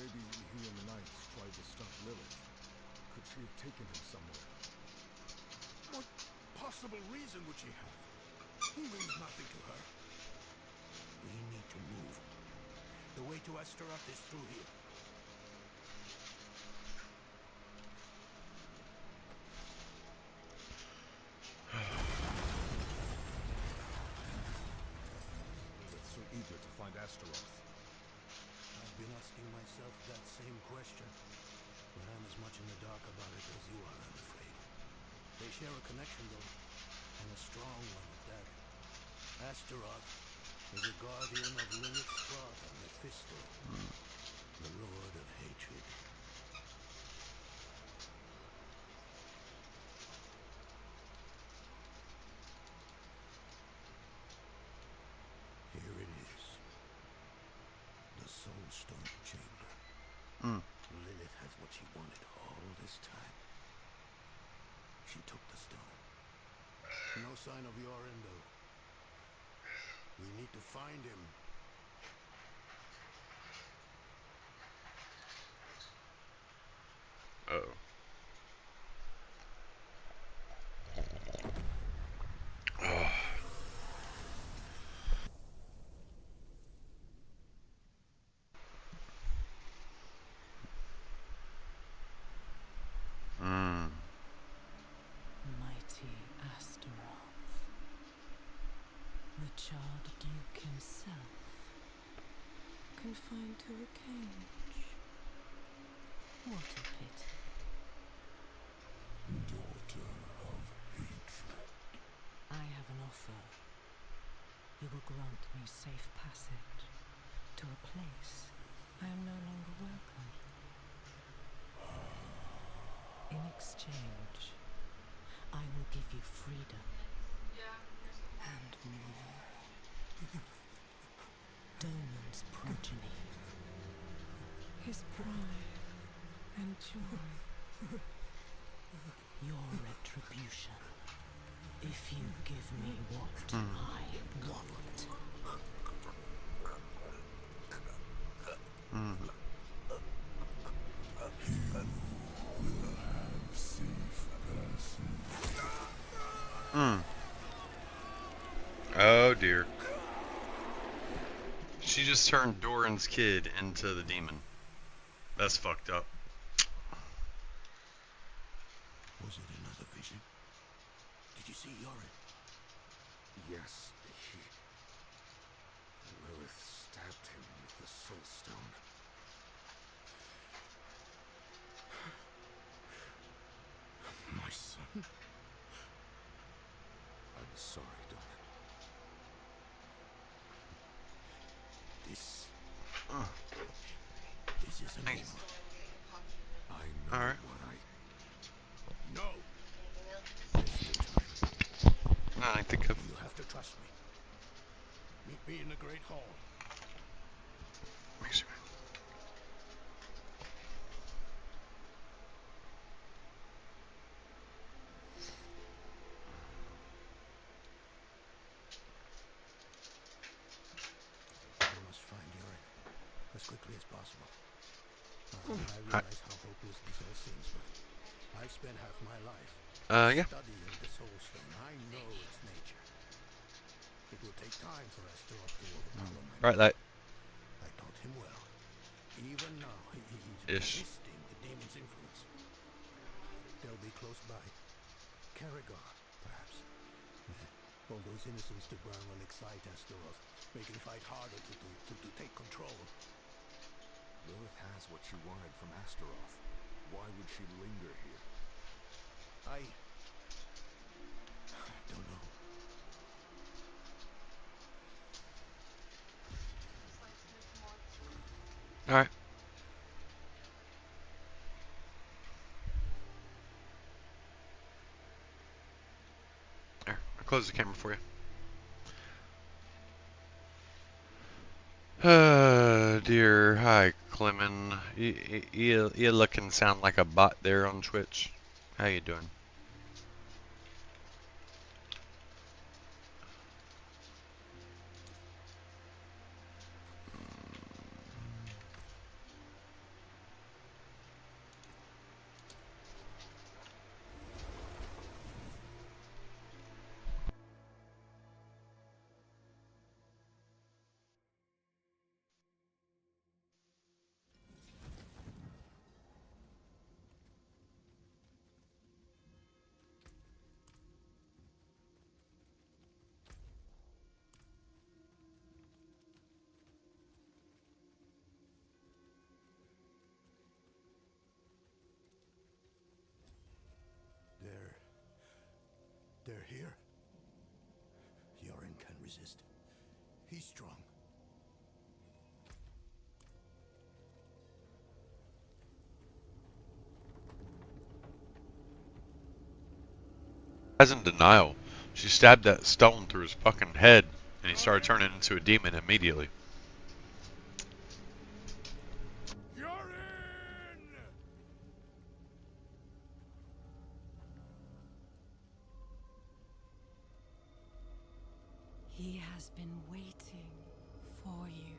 Maybe he and the knights tried to stop Lilith. Could she have taken him somewhere? What possible reason would she have? He means nothing to her. We need to move. The way to Astaroth is through here. Lilith so eager to find Astaroth. I've been asking myself that same question, but I'm as much in the dark about it as you are, I'm afraid. They share a connection, though, and a strong one at that. Astaroth is a guardian of Lilith's father, Mephisto, the Lord of Hatred. Here it is. The Soul Stone Chamber. Lilith has what she wanted all this time. She took the stone. No sign of Yoren, though. We need to find him. Uh-oh. Oh. Mighty Astaroth, the charred duke himself, confined to a cage. What a pity. Daughter of hatred. I have an offer. You will grant me safe passage to a place I am no longer welcome. In exchange, I will give you freedom and more. Doman's progeny, his pride and joy, your retribution, if you give me what I want. Oh dear. She just turned Doran's kid into the demon. That's fucked up. Was it another vision? Did you see Yoren? Yes, Lilith stabbed him with the Soul Stone. My son? I'm sorry, Donan. This isn't Thanks. over. I know Alright. what No! I think of. You have to trust me. Meet me in the Great Hall. as quickly as possible. I realize how hopeless this all seems, but I've spent half my life Yeah. studying the Soul Stone. I know its nature. It will take time for Astaroth to overpower my Right, that. I taught him well. Even now, he's Ish. resisting the demon's influence. They'll be close by. Carragher, perhaps. All those innocents to burn will excite Astaroth, making fight harder to take control. Lilith has what she wanted from Astaroth. Why would she linger here? I don't know. Alright. There, I'll close the camera for you. Dear. Hi, Clemen. You look and sound like a bot there on Twitch. How you doing? They're here. Yoren can resist. He's strong. As in denial. She stabbed that stone through his fucking head, and he started turning into a demon immediately. He has been waiting for you.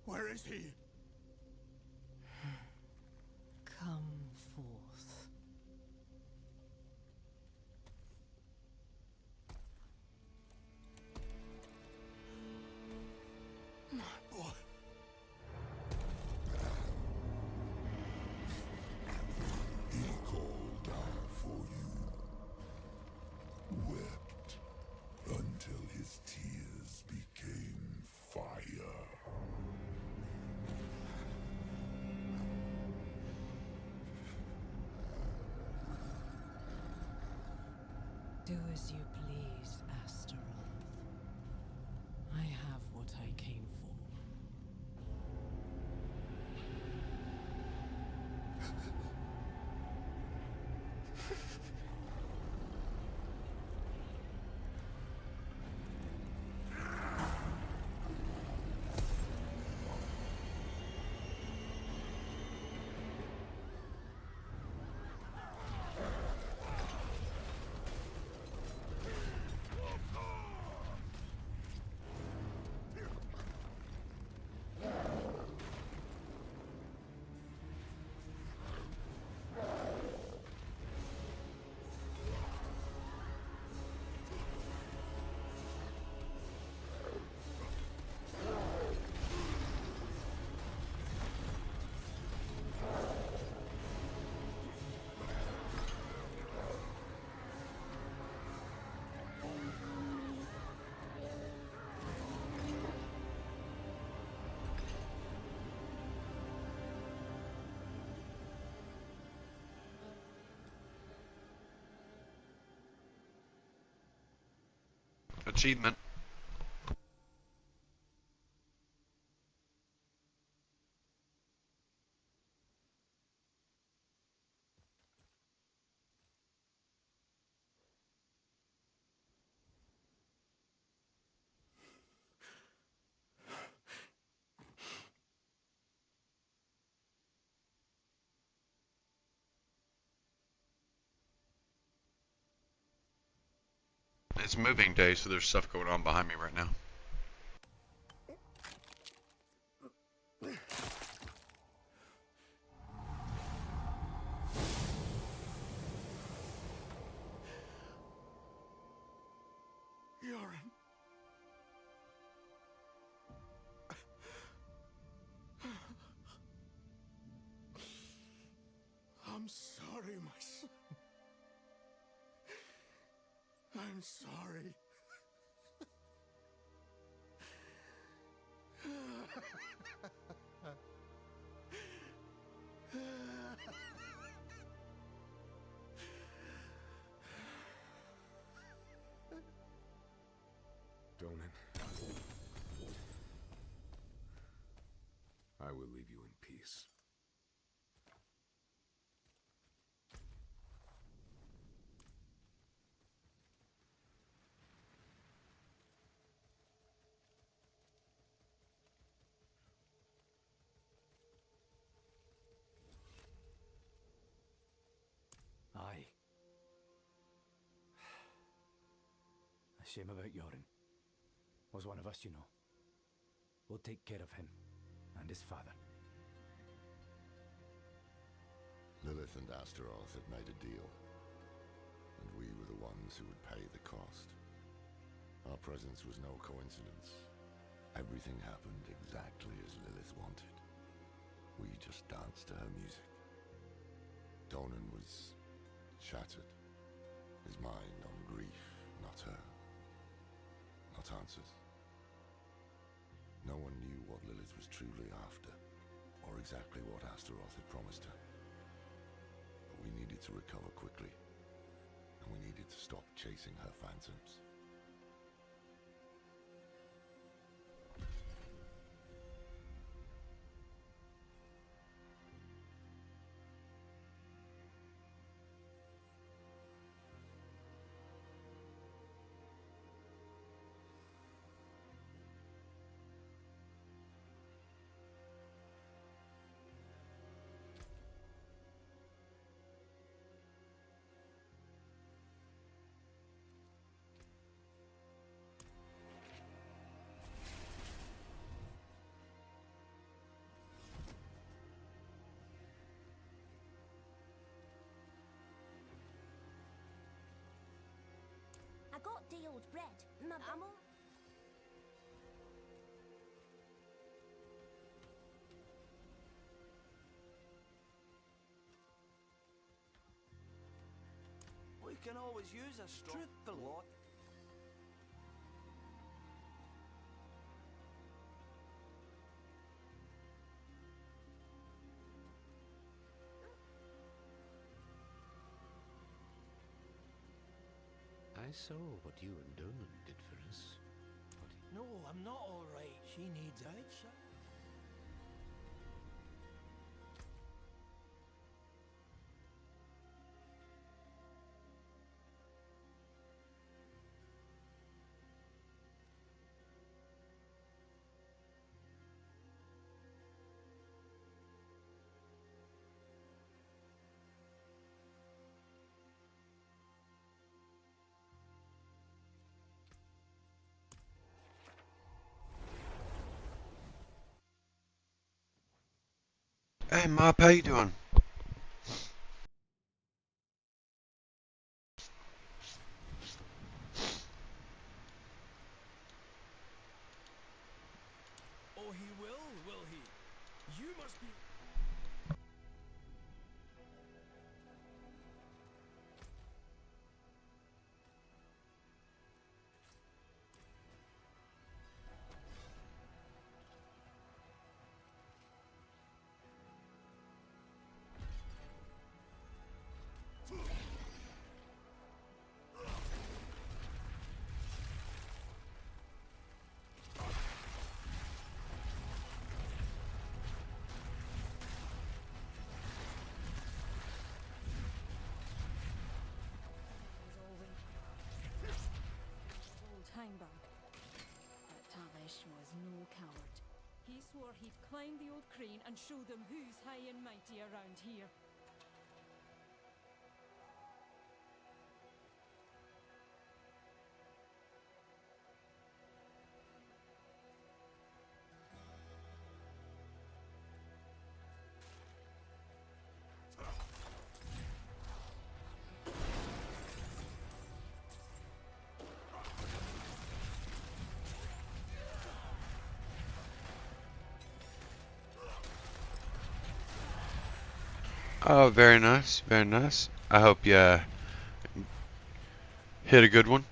Where is he? Come forth. My boy. He called out for you, wept until his tears became fire. Do as you please, Astaroth. I have what I came for. Achievement. It's moving day, so there's stuff going on behind me right now. Yoren. I'm sorry, my son. I'm sorry. Donan, I will leave you in peace. Aye. A shame about Yoren. Was one of us, you know. We'll take care of him and his father. Lilith and Astaroth had made a deal, and we were the ones who would pay the cost. Our presence was no coincidence. Everything happened exactly as Lilith wanted. We just danced to her music. Donan was shattered, his mind on grief, not her, not answers. No one knew what Lilith was truly after, or exactly what Astaroth had promised her. But we needed to recover quickly, and we needed to stop chasing her phantoms. I got day old bread. I'm all... We can always use a strong... Truthfully. What? I saw what you and Donan did for us. No, I'm not all right. She needs outside. Hey, Mop, how you doing? Oh, he will he? You must be... Heimberg. But Tavish was no coward. He swore he'd climb the old crane and show them who's high and mighty around here. Oh, very nice, very nice. I hope you hit a good one.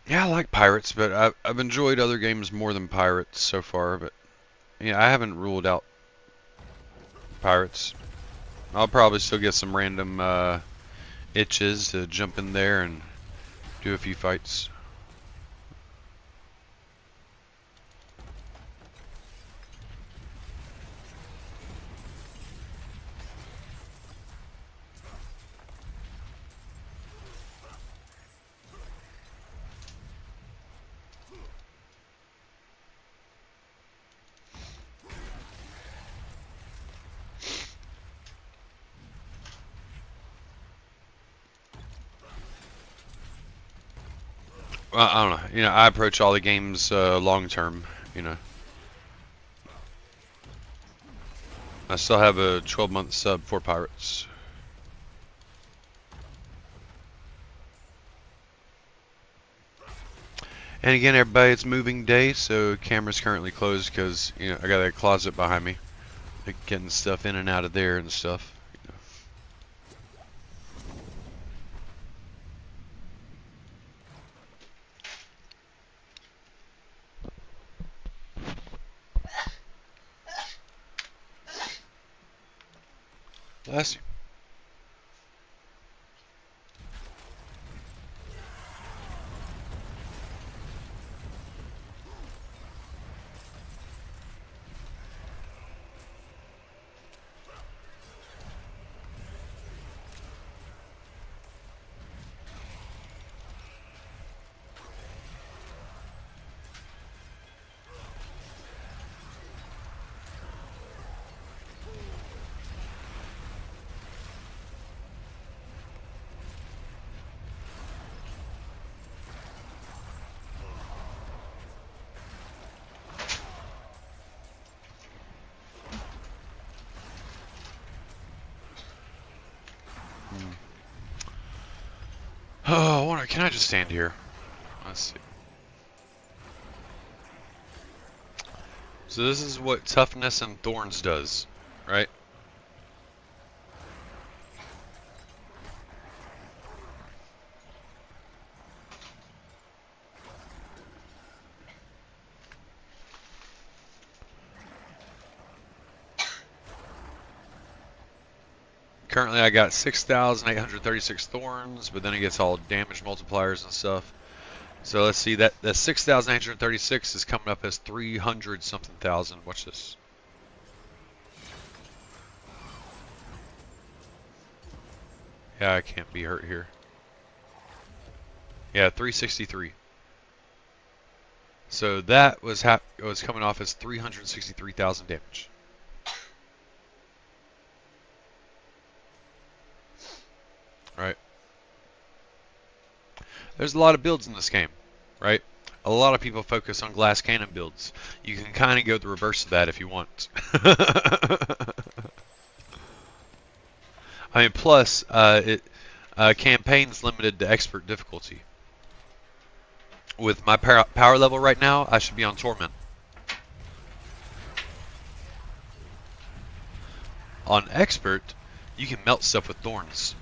Yeah, I like Pirates, but I've enjoyed other games more than Pirates so far. But yeah, I haven't ruled out Pirates. I'll probably still get some random itches to jump in there and do a few fights. Well, I don't know. You know, I approach all the games long term. You know, I still have a 12-month sub for Pirates. And again, everybody, it's moving day, so camera's currently closed because you know I got a closet behind me, like getting stuff in and out of there and stuff. Bless you. Oh, I wonder, can I just stand here? Let's see. So this is what toughness and thorns does, right? Currently I got 6,836 thorns, but then it gets all damage multipliers and stuff. So let's see, that 6,836 is coming up as 300 something thousand. Watch this. Yeah, I can't be hurt here. Yeah, 363. So that was coming off as 363,000 damage. Right. There's a lot of builds in this game, right? A lot of people focus on glass cannon builds. You can kind of go the reverse of that if you want. I mean, plus, campaign's limited to expert difficulty. With my power level right now, I should be on Torment. On expert, you can melt stuff with thorns.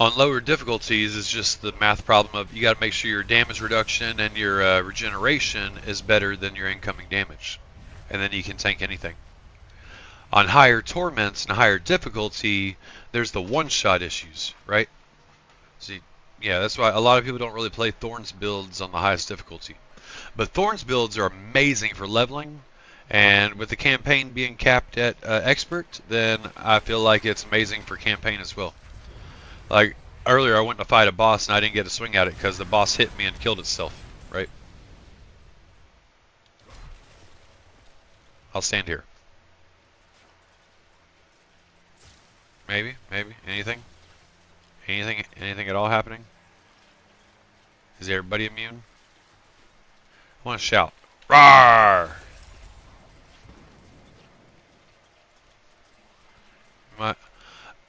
On lower difficulties, it's just the math problem of you got to make sure your damage reduction and your regeneration is better than your incoming damage, and then you can tank anything. On higher torments and higher difficulty, there's the one-shot issues, right? See, yeah, that's why a lot of people don't really play Thorns builds on the highest difficulty. But Thorns builds are amazing for leveling, and with the campaign being capped at expert, then I feel like it's amazing for campaign as well. Like, Earlier I went to fight a boss and I didn't get a swing at it because the boss hit me and killed itself, right? I'll stand here. Maybe? Anything? Anything at all happening? Is everybody immune? I want to shout. Rawr!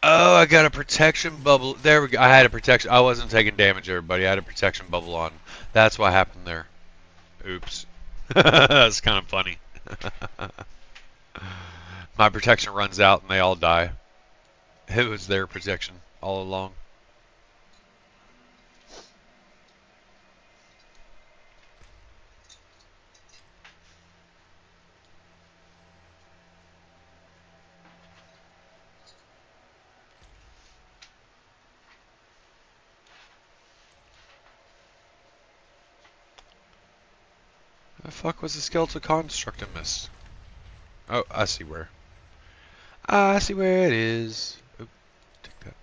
Oh, I got a protection bubble. There we go. I had a protection. I wasn't taking damage, everybody. I had a protection bubble on. That's what happened there. Oops. That's kind of funny. My protection runs out and they all die. It was their protection all along. The fuck was the skeletal construct I missed? Oh, I see where. I see where it is. Oop, take that.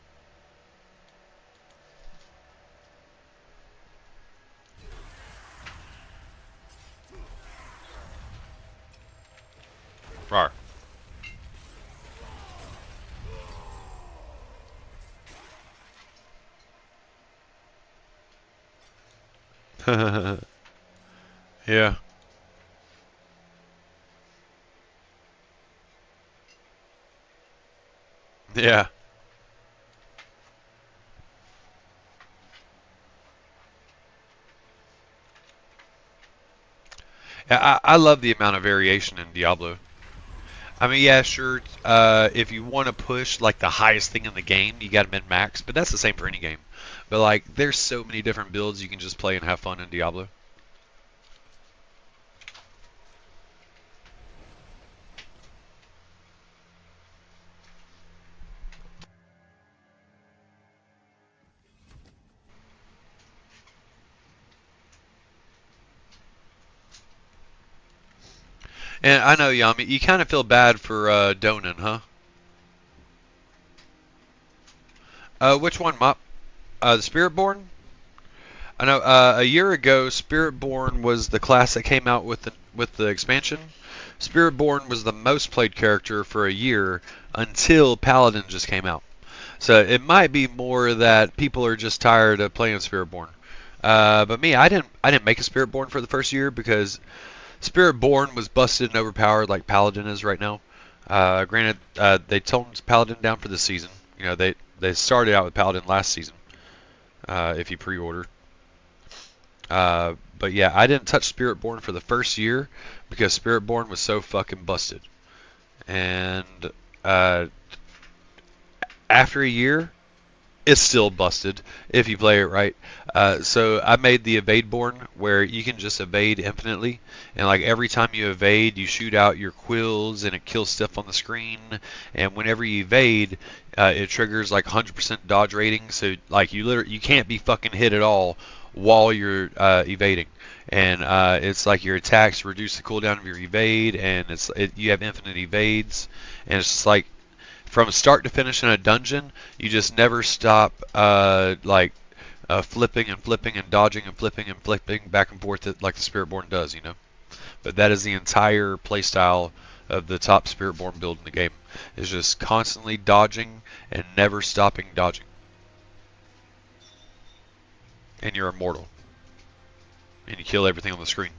Rawr. Yeah. Yeah. I love the amount of variation in Diablo. I mean, yeah, sure. If you want to push like the highest thing in the game, you got to min max, but that's the same for any game. But like, there's so many different builds you can just play and have fun in Diablo. And I know, Yami, you kind of feel bad for Donan, huh? Which one, Mop? The Spiritborn? I know. A year ago, Spiritborn was the class that came out with the expansion. Spiritborn was the most played character for a year until Paladin just came out. So it might be more that people are just tired of playing Spiritborn. But me, I didn't make a Spiritborn for the first year because Spiritborn was busted and overpowered like Paladin is right now. Granted, they toned Paladin down for this season. You know, they started out with Paladin last season. If you pre-order. But yeah, I didn't touch Spiritborn for the first year because Spiritborn was so fucking busted. And after a year, it's still busted if you play it right. So I made the Evadeborn where you can just evade infinitely, and like every time you evade, you shoot out your quills and it kills stuff on the screen. And whenever you evade, it triggers like 100% dodge rating. So like you can't be fucking hit at all while you're evading. And it's like your attacks reduce the cooldown of your evade, and you have infinite evades, and it's just like from start to finish in a dungeon, you just never stop flipping and flipping and dodging and flipping back and forth like the Spiritborn does, you know. But that is the entire playstyle of the top Spiritborn build in the game. It's just constantly dodging and never stopping dodging. And you're immortal. And you kill everything on the screen.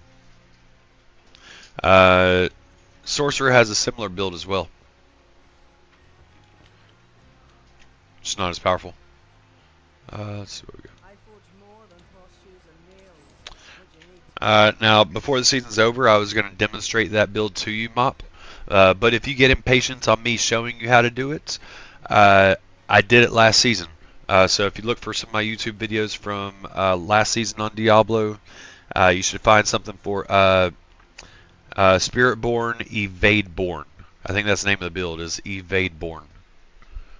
Sorcerer has a similar build as well. Just not as powerful. Let's see what we got. Now, before the season's over, I was going to demonstrate that build to you, Mop. But if you get impatient on me showing you how to do it, I did it last season. So if you look for some of my YouTube videos from last season on Diablo, you should find something for Spiritborn, Evadeborn. I think that's the name of the build, is Evadeborn.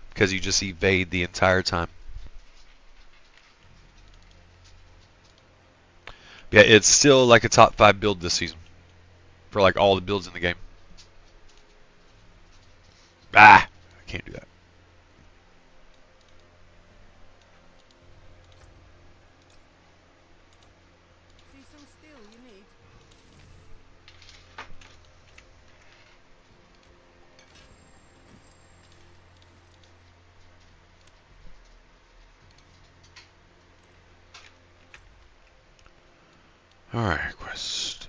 Because you just evade the entire time. Yeah, it's still like a top 5 build this season. For like all the builds in the game. Ah! I can't do that. Alright, quest.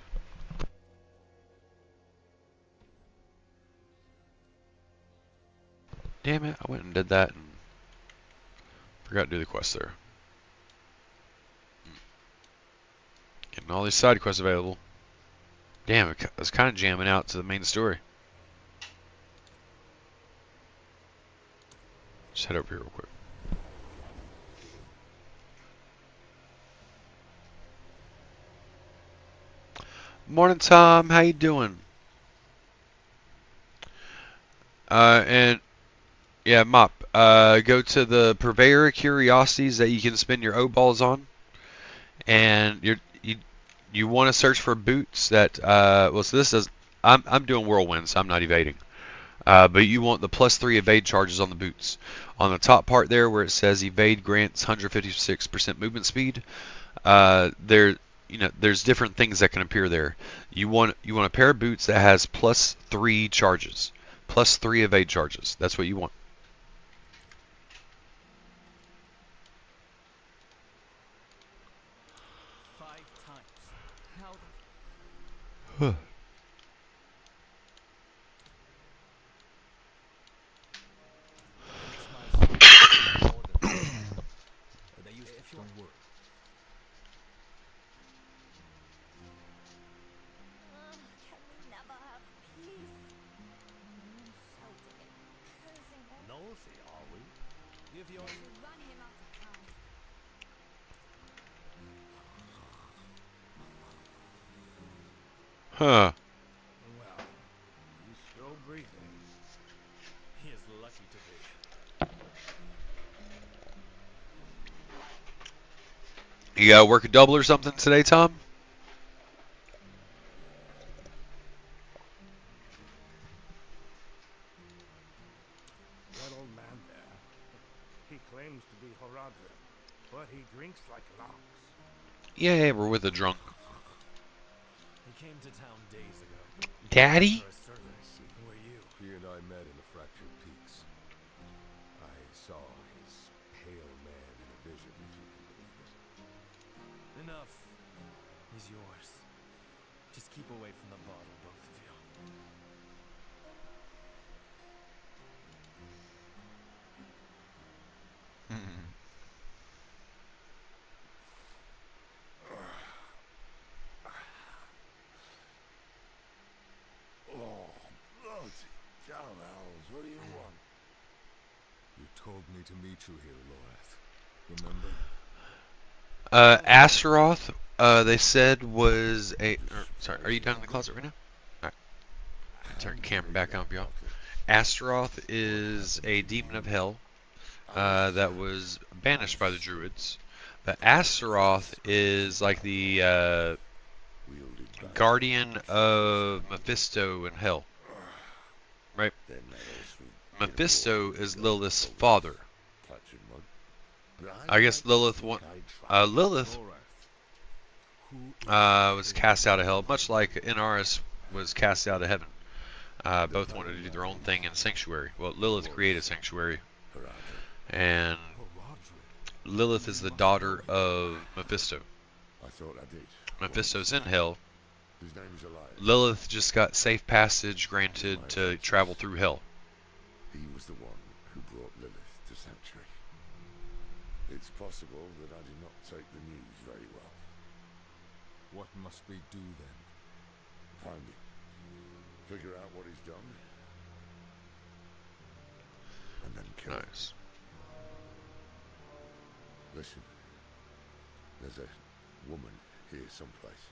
Damn it, I went and did that and forgot to do the quest there. Getting all these side quests available. Damn, I was kind of jamming out to the main story. Just head over here real quick. Morning, Tom. How you doing? And yeah, Mop. Go to the Purveyor of Curiosities that you can spend your O-balls on, and you want to search for boots that. Well, so this is. I'm doing whirlwinds. So I'm not evading. But you want the +3 evade charges on the boots. On the top part there, where it says evade grants 156% movement speed. There's different things that can appear there. You want a pair of boots that has +3 charges, +3 evade charges. That's what you want. Huh. Can we never have peace? Shouting and cursing all Nosy, are we? Give your... should run him out of town. Huh. Well, he's still breathing. He is lucky to be. You gotta work a double or something today, Tom? That old man there, he claims to be Horadrim, but he drinks like an ox. Yeah, we're with a drunk. He came to town days ago. Daddy? For a service. Who are you? He and I met in the Fractured Peaks. I saw his pale man in a vision, if you can believe it. Enough. He's yours. Just keep away from the bottle, both of you. Oh, bloody Gallows, what do you want? You told me to meet you here, Lorath. Remember? Astaroth, they said was a. Sorry, are you down in the closet right now? Alright. Turn the camera back on, y'all. Astaroth is a demon of hell that was banished by the Druids. But Astaroth is like the guardian of Mephisto in hell. Right? Mephisto is Lilith's father. I guess Lilith was cast out of hell, much like Inaris was cast out of heaven. Both wanted to do their own thing in Sanctuary. Well, Lilith created Sanctuary, and Lilith is the daughter of Mephisto. Mephisto's in hell. Lilith just got safe passage granted to travel through hell. He was the one who brought Lilith to Sanctuary. It's possible that I did not take the news very well. What must we do then? Find him. Figure out what he's done. And then kill him. Nice. Listen. There's a woman here someplace.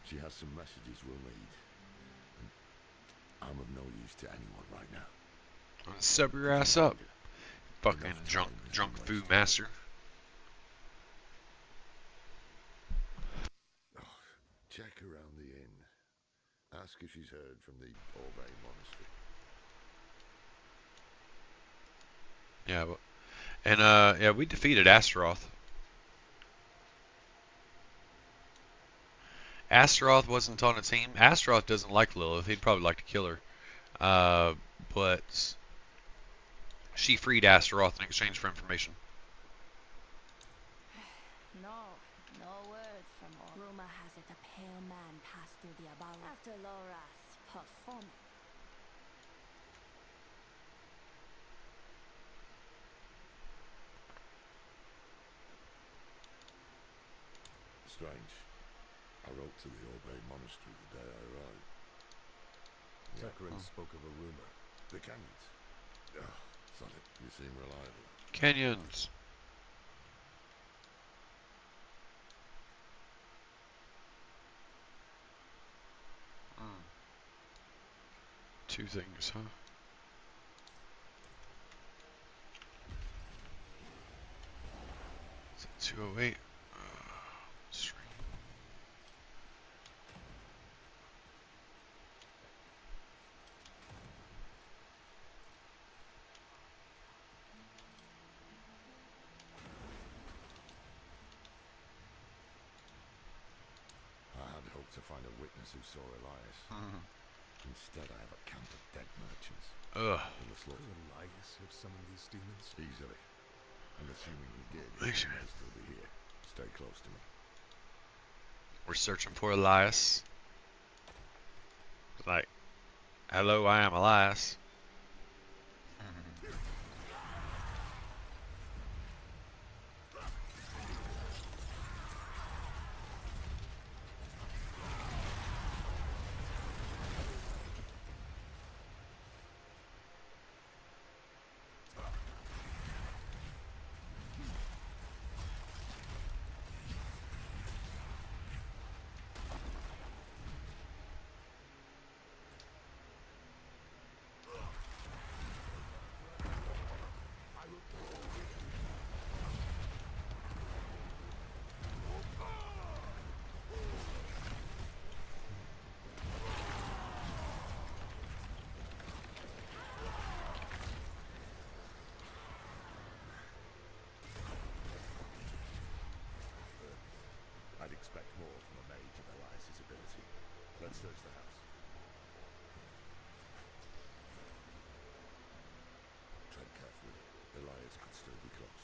She has some messages we'll need. And I'm of no use to anyone right now. Sub your ass up, fucking drunk food master. Check around the inn. Ask if she's heard from the Orbe Monastery. Yeah, and yeah, we defeated Astaroth. Astaroth wasn't on a team. Astaroth doesn't like Lilith. He'd probably like to kill her. But she freed Astaroth in exchange for information. No word from all. Rumor has it pale man pass through the Abala after Lorath's performance. Strange. I wrote to the Obey Monastery the day I arrived. Tekrin spoke of a rumor. The canyons. Oh, solid. You seem reliable. Canyons. Two things, huh? Is it 208? Stream. I had hoped to find a witness who saw Elias. Instead, I have a camp of dead merchants. Ugh. Could Elias have summoned these demons? Easily. And assuming he did, Thanks, he man. may still be here. Stay close to me. We're searching for Elias. Like, hello, I am Elias. I'd expect more from a mage of Elias's ability. Let's search the house. Tread carefully. Elias could still be close.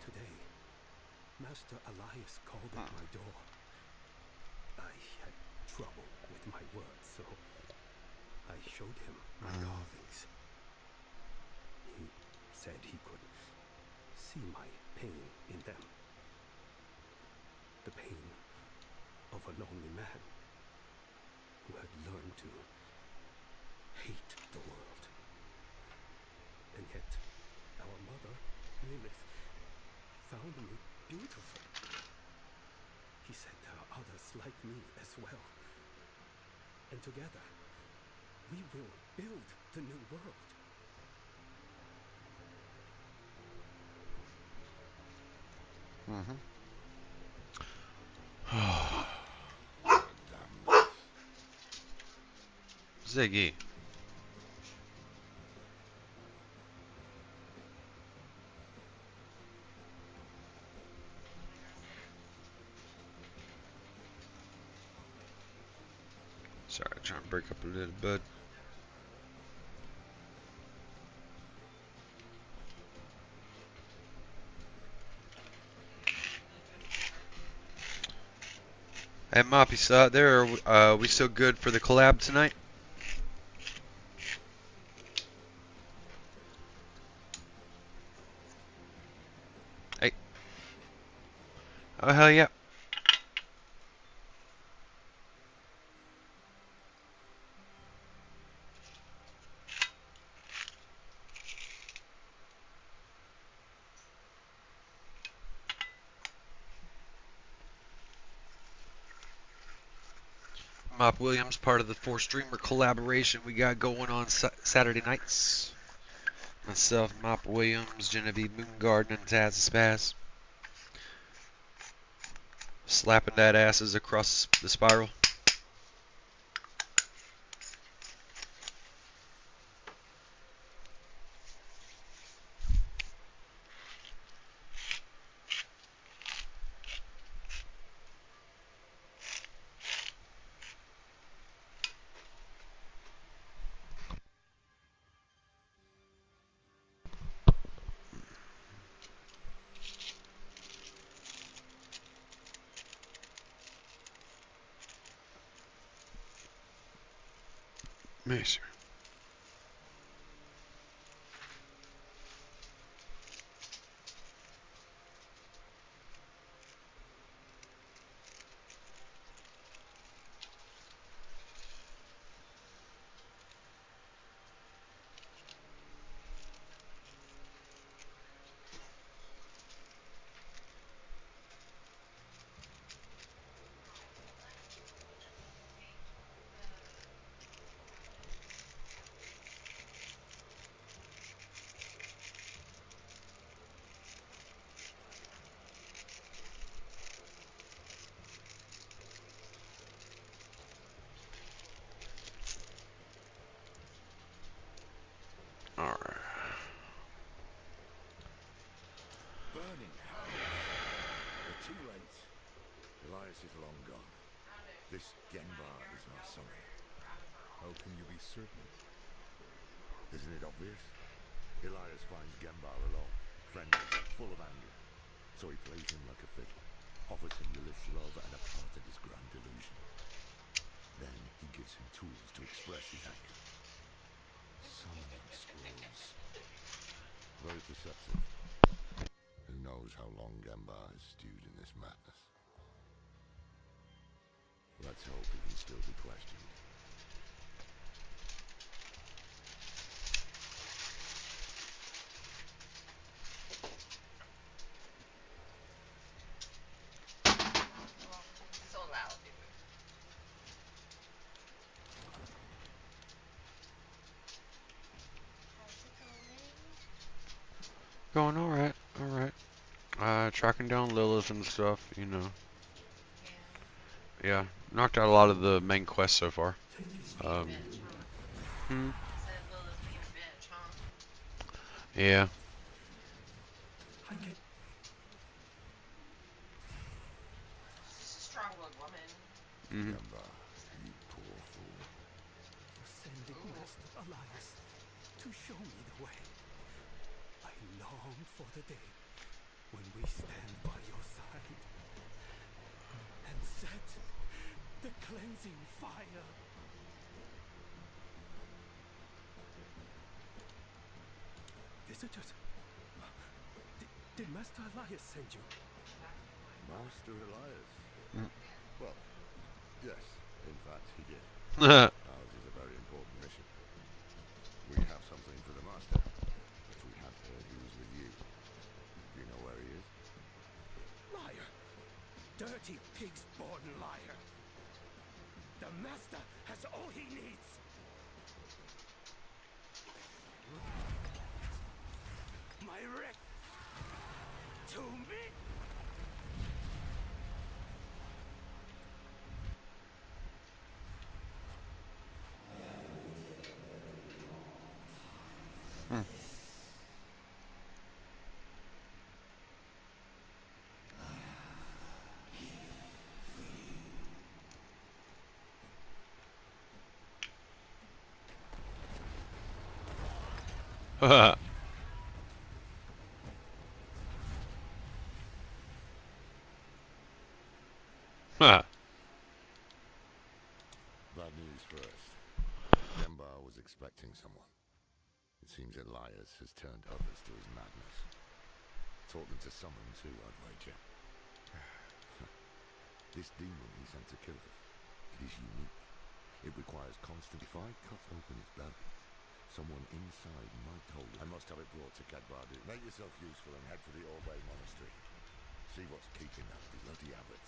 Today, Master Elias called at my door. I had trouble with my words, so I showed him my carvings. He said he could see my pain in them. The pain of a lonely man who had learned to hate the world. And yet, our mother, Lilith, found me beautiful. He said there are others like me as well. And together, we will build the new world. Ziggy. Sorry, trying to break up a little bit. Hey, Mop, you still out there? Are we still good for the collab tonight? Hey. Oh, hell yeah. Mop Williams, part of the 4-streamer collaboration we got going on Saturday nights. Myself, Mop Williams, Genevieve Moongarden, and Taz the Spaz. Slapping that asses across the spiral. Macer. Alright. Burning hells. They're too late. Elias is long gone. This Genbar is our summoner. How can you be certain? Isn't it obvious? Elias finds Genbar alone, friendless, full of anger. So he plays him like a fiddle, offers him Lilith's love and a part of his grand delusion. Then he gives him tools to express his anger. Summoning scrolls. Very perceptive. Who knows how long Genbar has stewed in this madness? Let's hope he can still be questioned. So loud, dude. Going alright, alright. Tracking down Lilith and stuff, you know. Yeah, knocked out a lot of the main quests so far. Yeah. Strong-willed woman. Genbar, you poor fool. For sending Master Elias to show me the way. I long for the day when we stand by your side and set the cleansing fire. Visitors? Did Master Elias send you? Master Elias? Well, yes, in fact he did. Ours is a very important mission. We have something for the Master, but we have heard he was with you. Do you know where he is? Liar! Dirty pig's-born liar! The Master has all he needs! My wreck! To me! Haha. Huh. Bad news first. Genbar was expecting someone. It seems Elias has turned others to his madness. Taught them to summon too, I'd wager. This demon he sent to kill us, it is unique. It requires constant... If I cut open its belly, someone inside might hold it. I must have it brought to Kadbardu. Make yourself useful and head for the Orbay Monastery. See what's keeping that bloody abbot.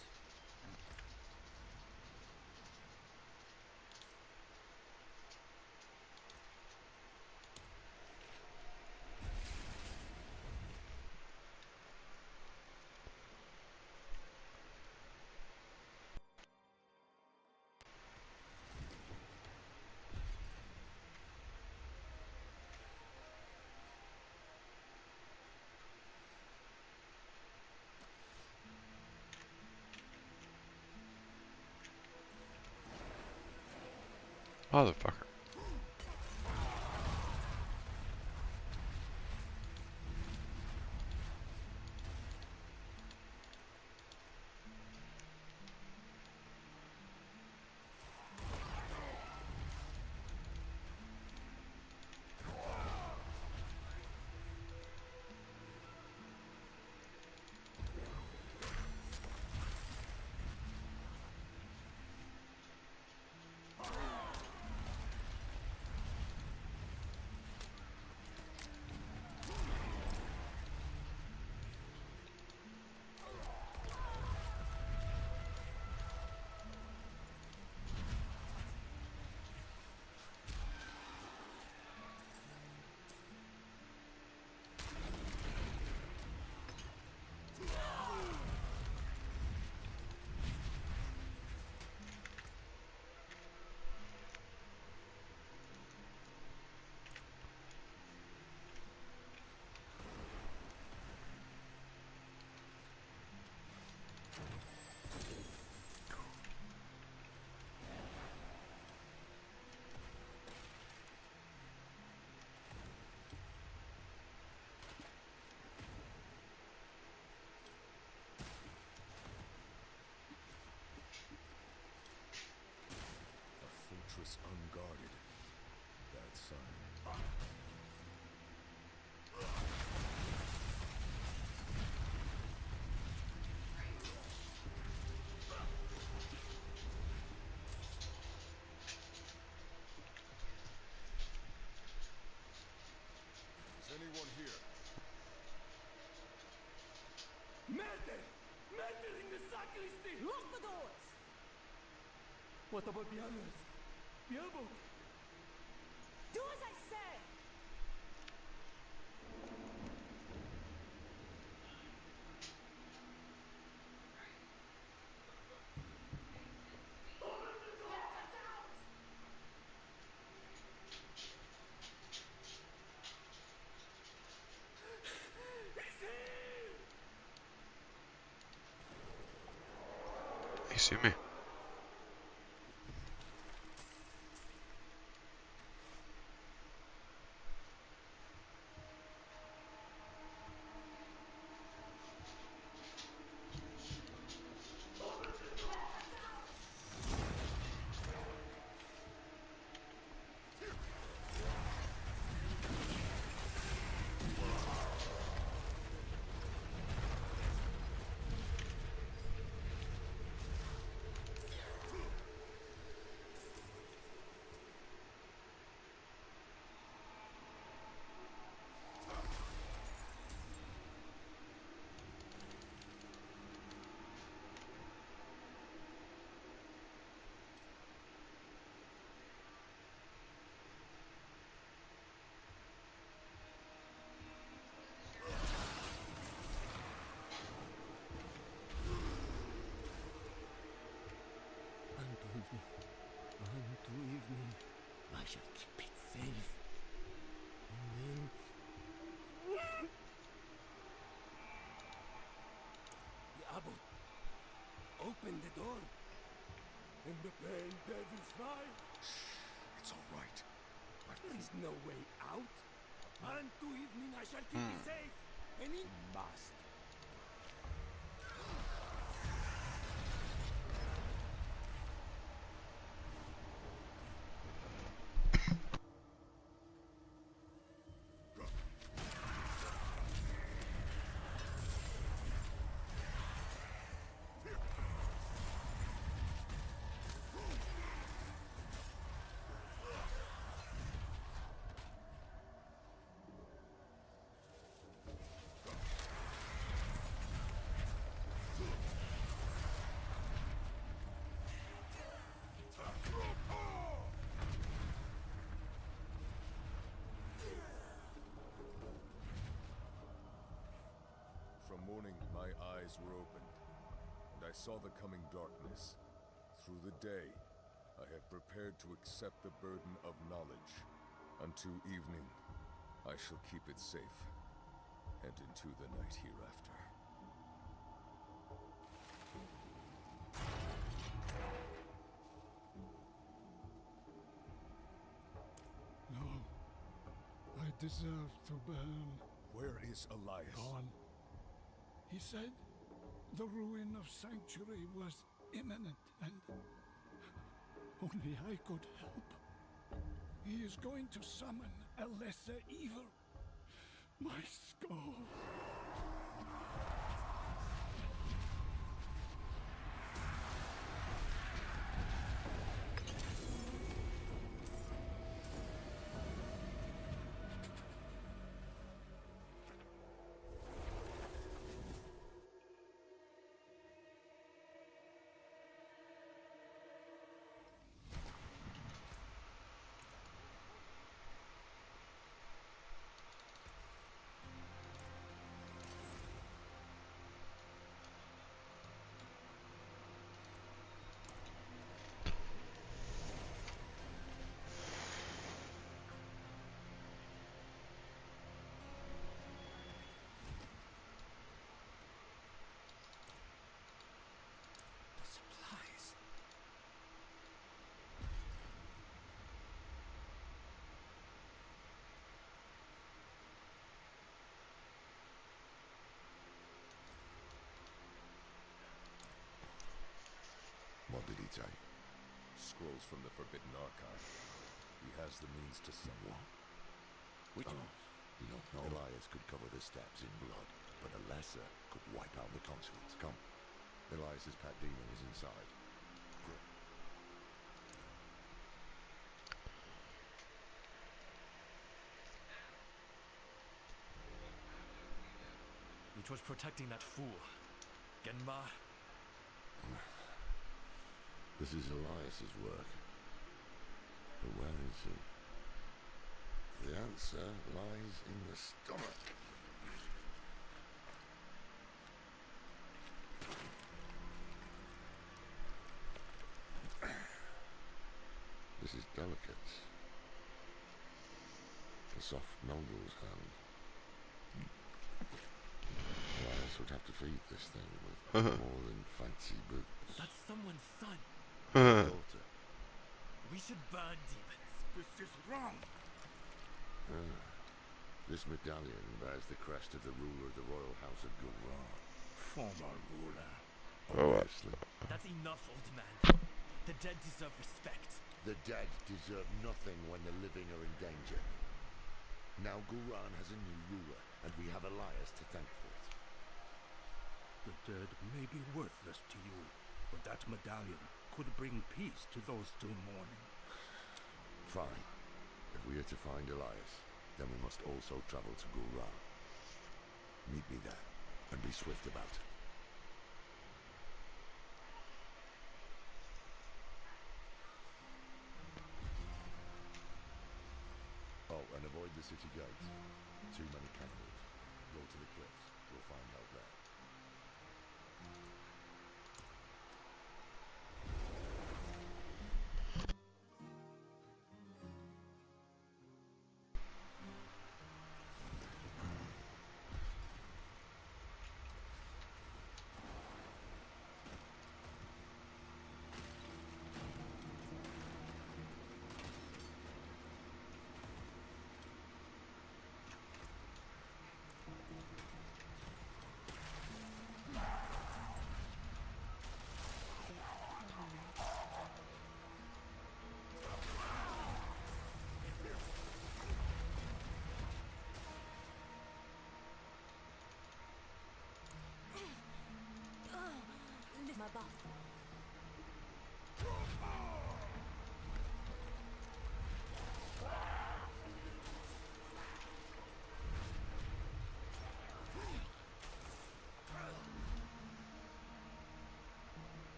Motherfucker. Fortress unguarded. Bad sign. Is anyone here? Murder! Murder in the sacristy! Lock the doors! What about the others? Diablo! Do as I say! You see me? Unto evening, I shall keep it safe. And then... Diablo! Open the door! And the pain devil's smile! It's all right. There is no way out. Unto evening I shall keep it safe. And it must. From morning, my eyes were opened, and I saw the coming darkness. Through the day, I have prepared to accept the burden of knowledge. Unto evening, I shall keep it safe, and into the night hereafter. deserve to burn. Where is Elias? Gone. He said the ruin of Sanctuary was imminent, and only I could help. He is going to summon a lesser evil. My skull. What did he take? Scrolls from the Forbidden Archive. He has the means to summon. Which you don't know. Elias could cover the steps in blood, but a lesser could wipe out the consulate. Come. Elias's pet demon is inside. It was protecting that fool. Genma. This is Elias's work. But where is he? The answer lies in the stomach. This is delicate. A soft noble's hand. Elias would have to feed this thing with more than fancy boots. That's someone's son. Daughter. We should burn demons. This is wrong. This medallion bears the crest of the ruler of the royal house of Guran. Former ruler. Obviously. That's enough, old man. The dead deserve respect. The dead deserve nothing when the living are in danger. Now Guran has a new ruler, and we have Elias to thank for it. The dead may be worthless to you, but that medallion could bring peace to those still mourning. Fine. If we are to find Elias, then we must also travel to Guran. Meet me there, and be swift about it. Oh, and avoid the city gates. Too many cannibals. Go to the cliffs. We'll find help there. My boss.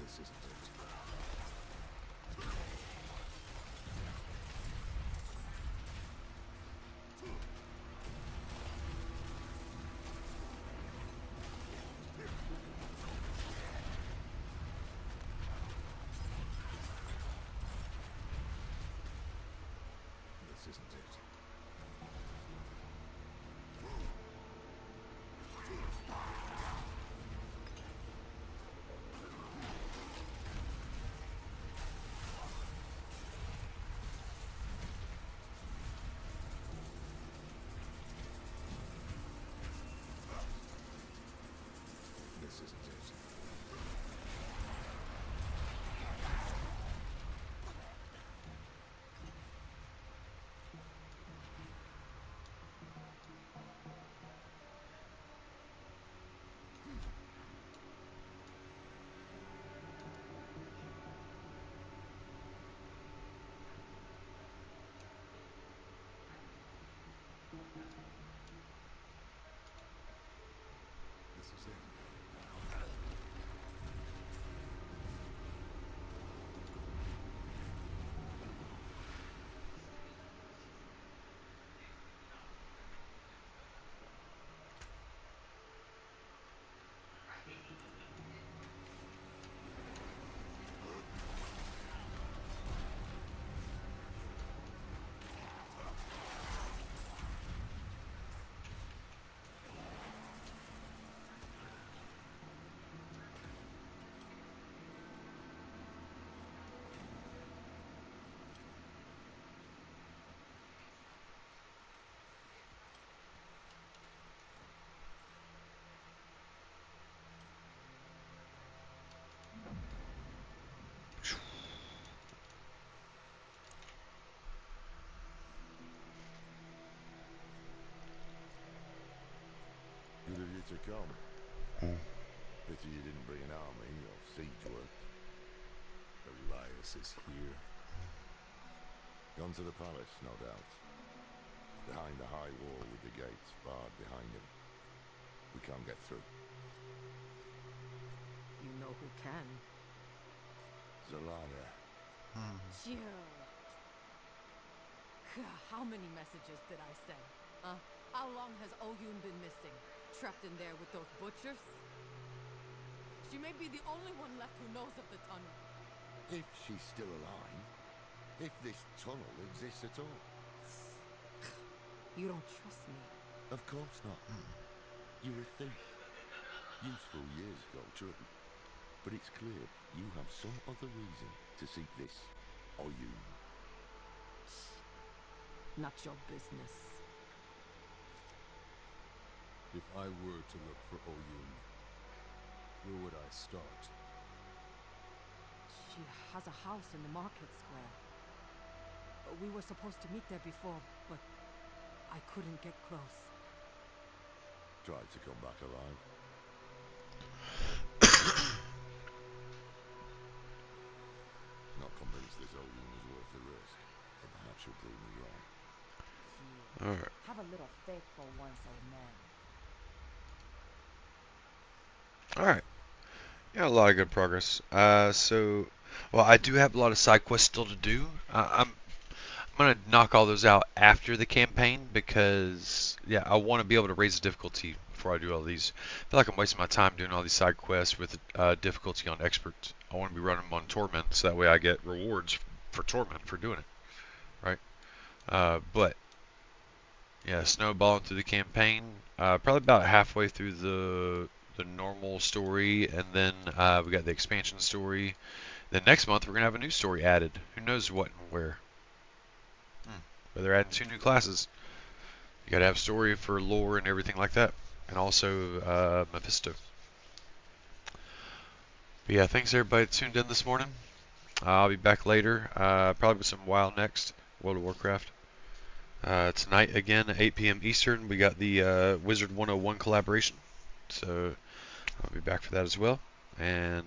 This isn't it. This isn't it. isn't it? This is it. Good of you to come. Pity you didn't bring an army or siege work. Elias is here. Gone to the palace, no doubt. Behind the high wall with the gates barred behind him. We can't get through. You know who can. Zelaya. Jill. How many messages did I send? How long has Oyun been missing? Trapped in there with those butchers? She may be the only one left who knows of the tunnel. If she's still alive. If this tunnel exists at all. You don't trust me? Of course not. You're a thief. Useful years ago, true. But it's clear you have some other reason to seek this. Oyun. Not your business. If I were to look for Oyun, where would I start? She has a house in the market square. We were supposed to meet there before, but I couldn't get close. Tried to come back alive. Not convinced this Oyun is worth the risk, but perhaps you'll prove me wrong. Alright. Have a little faith for once, old man. Alright. Yeah, a lot of good progress. Well, I do have a lot of side quests still to do. I'm gonna knock all those out after the campaign because, yeah, I want to be able to raise the difficulty before I do all these. I feel like I'm wasting my time doing all these side quests with difficulty on expert. I want to be running them on torment so that way I get rewards for torment for doing it, right? But yeah, snowballing through the campaign. Probably about halfway through the normal story, and then we got the expansion story. Then next month we're gonna have a new story added. Who knows what and where? But they're adding 2 new classes. You gotta have story for lore and everything like that, and also Mephisto. But yeah, thanks everybody that tuned in this morning. I'll be back later, probably with some WoW next, World of Warcraft. Tonight again at 8 p.m. Eastern, we got the Wizard 101 collaboration. So I'll be back for that as well. And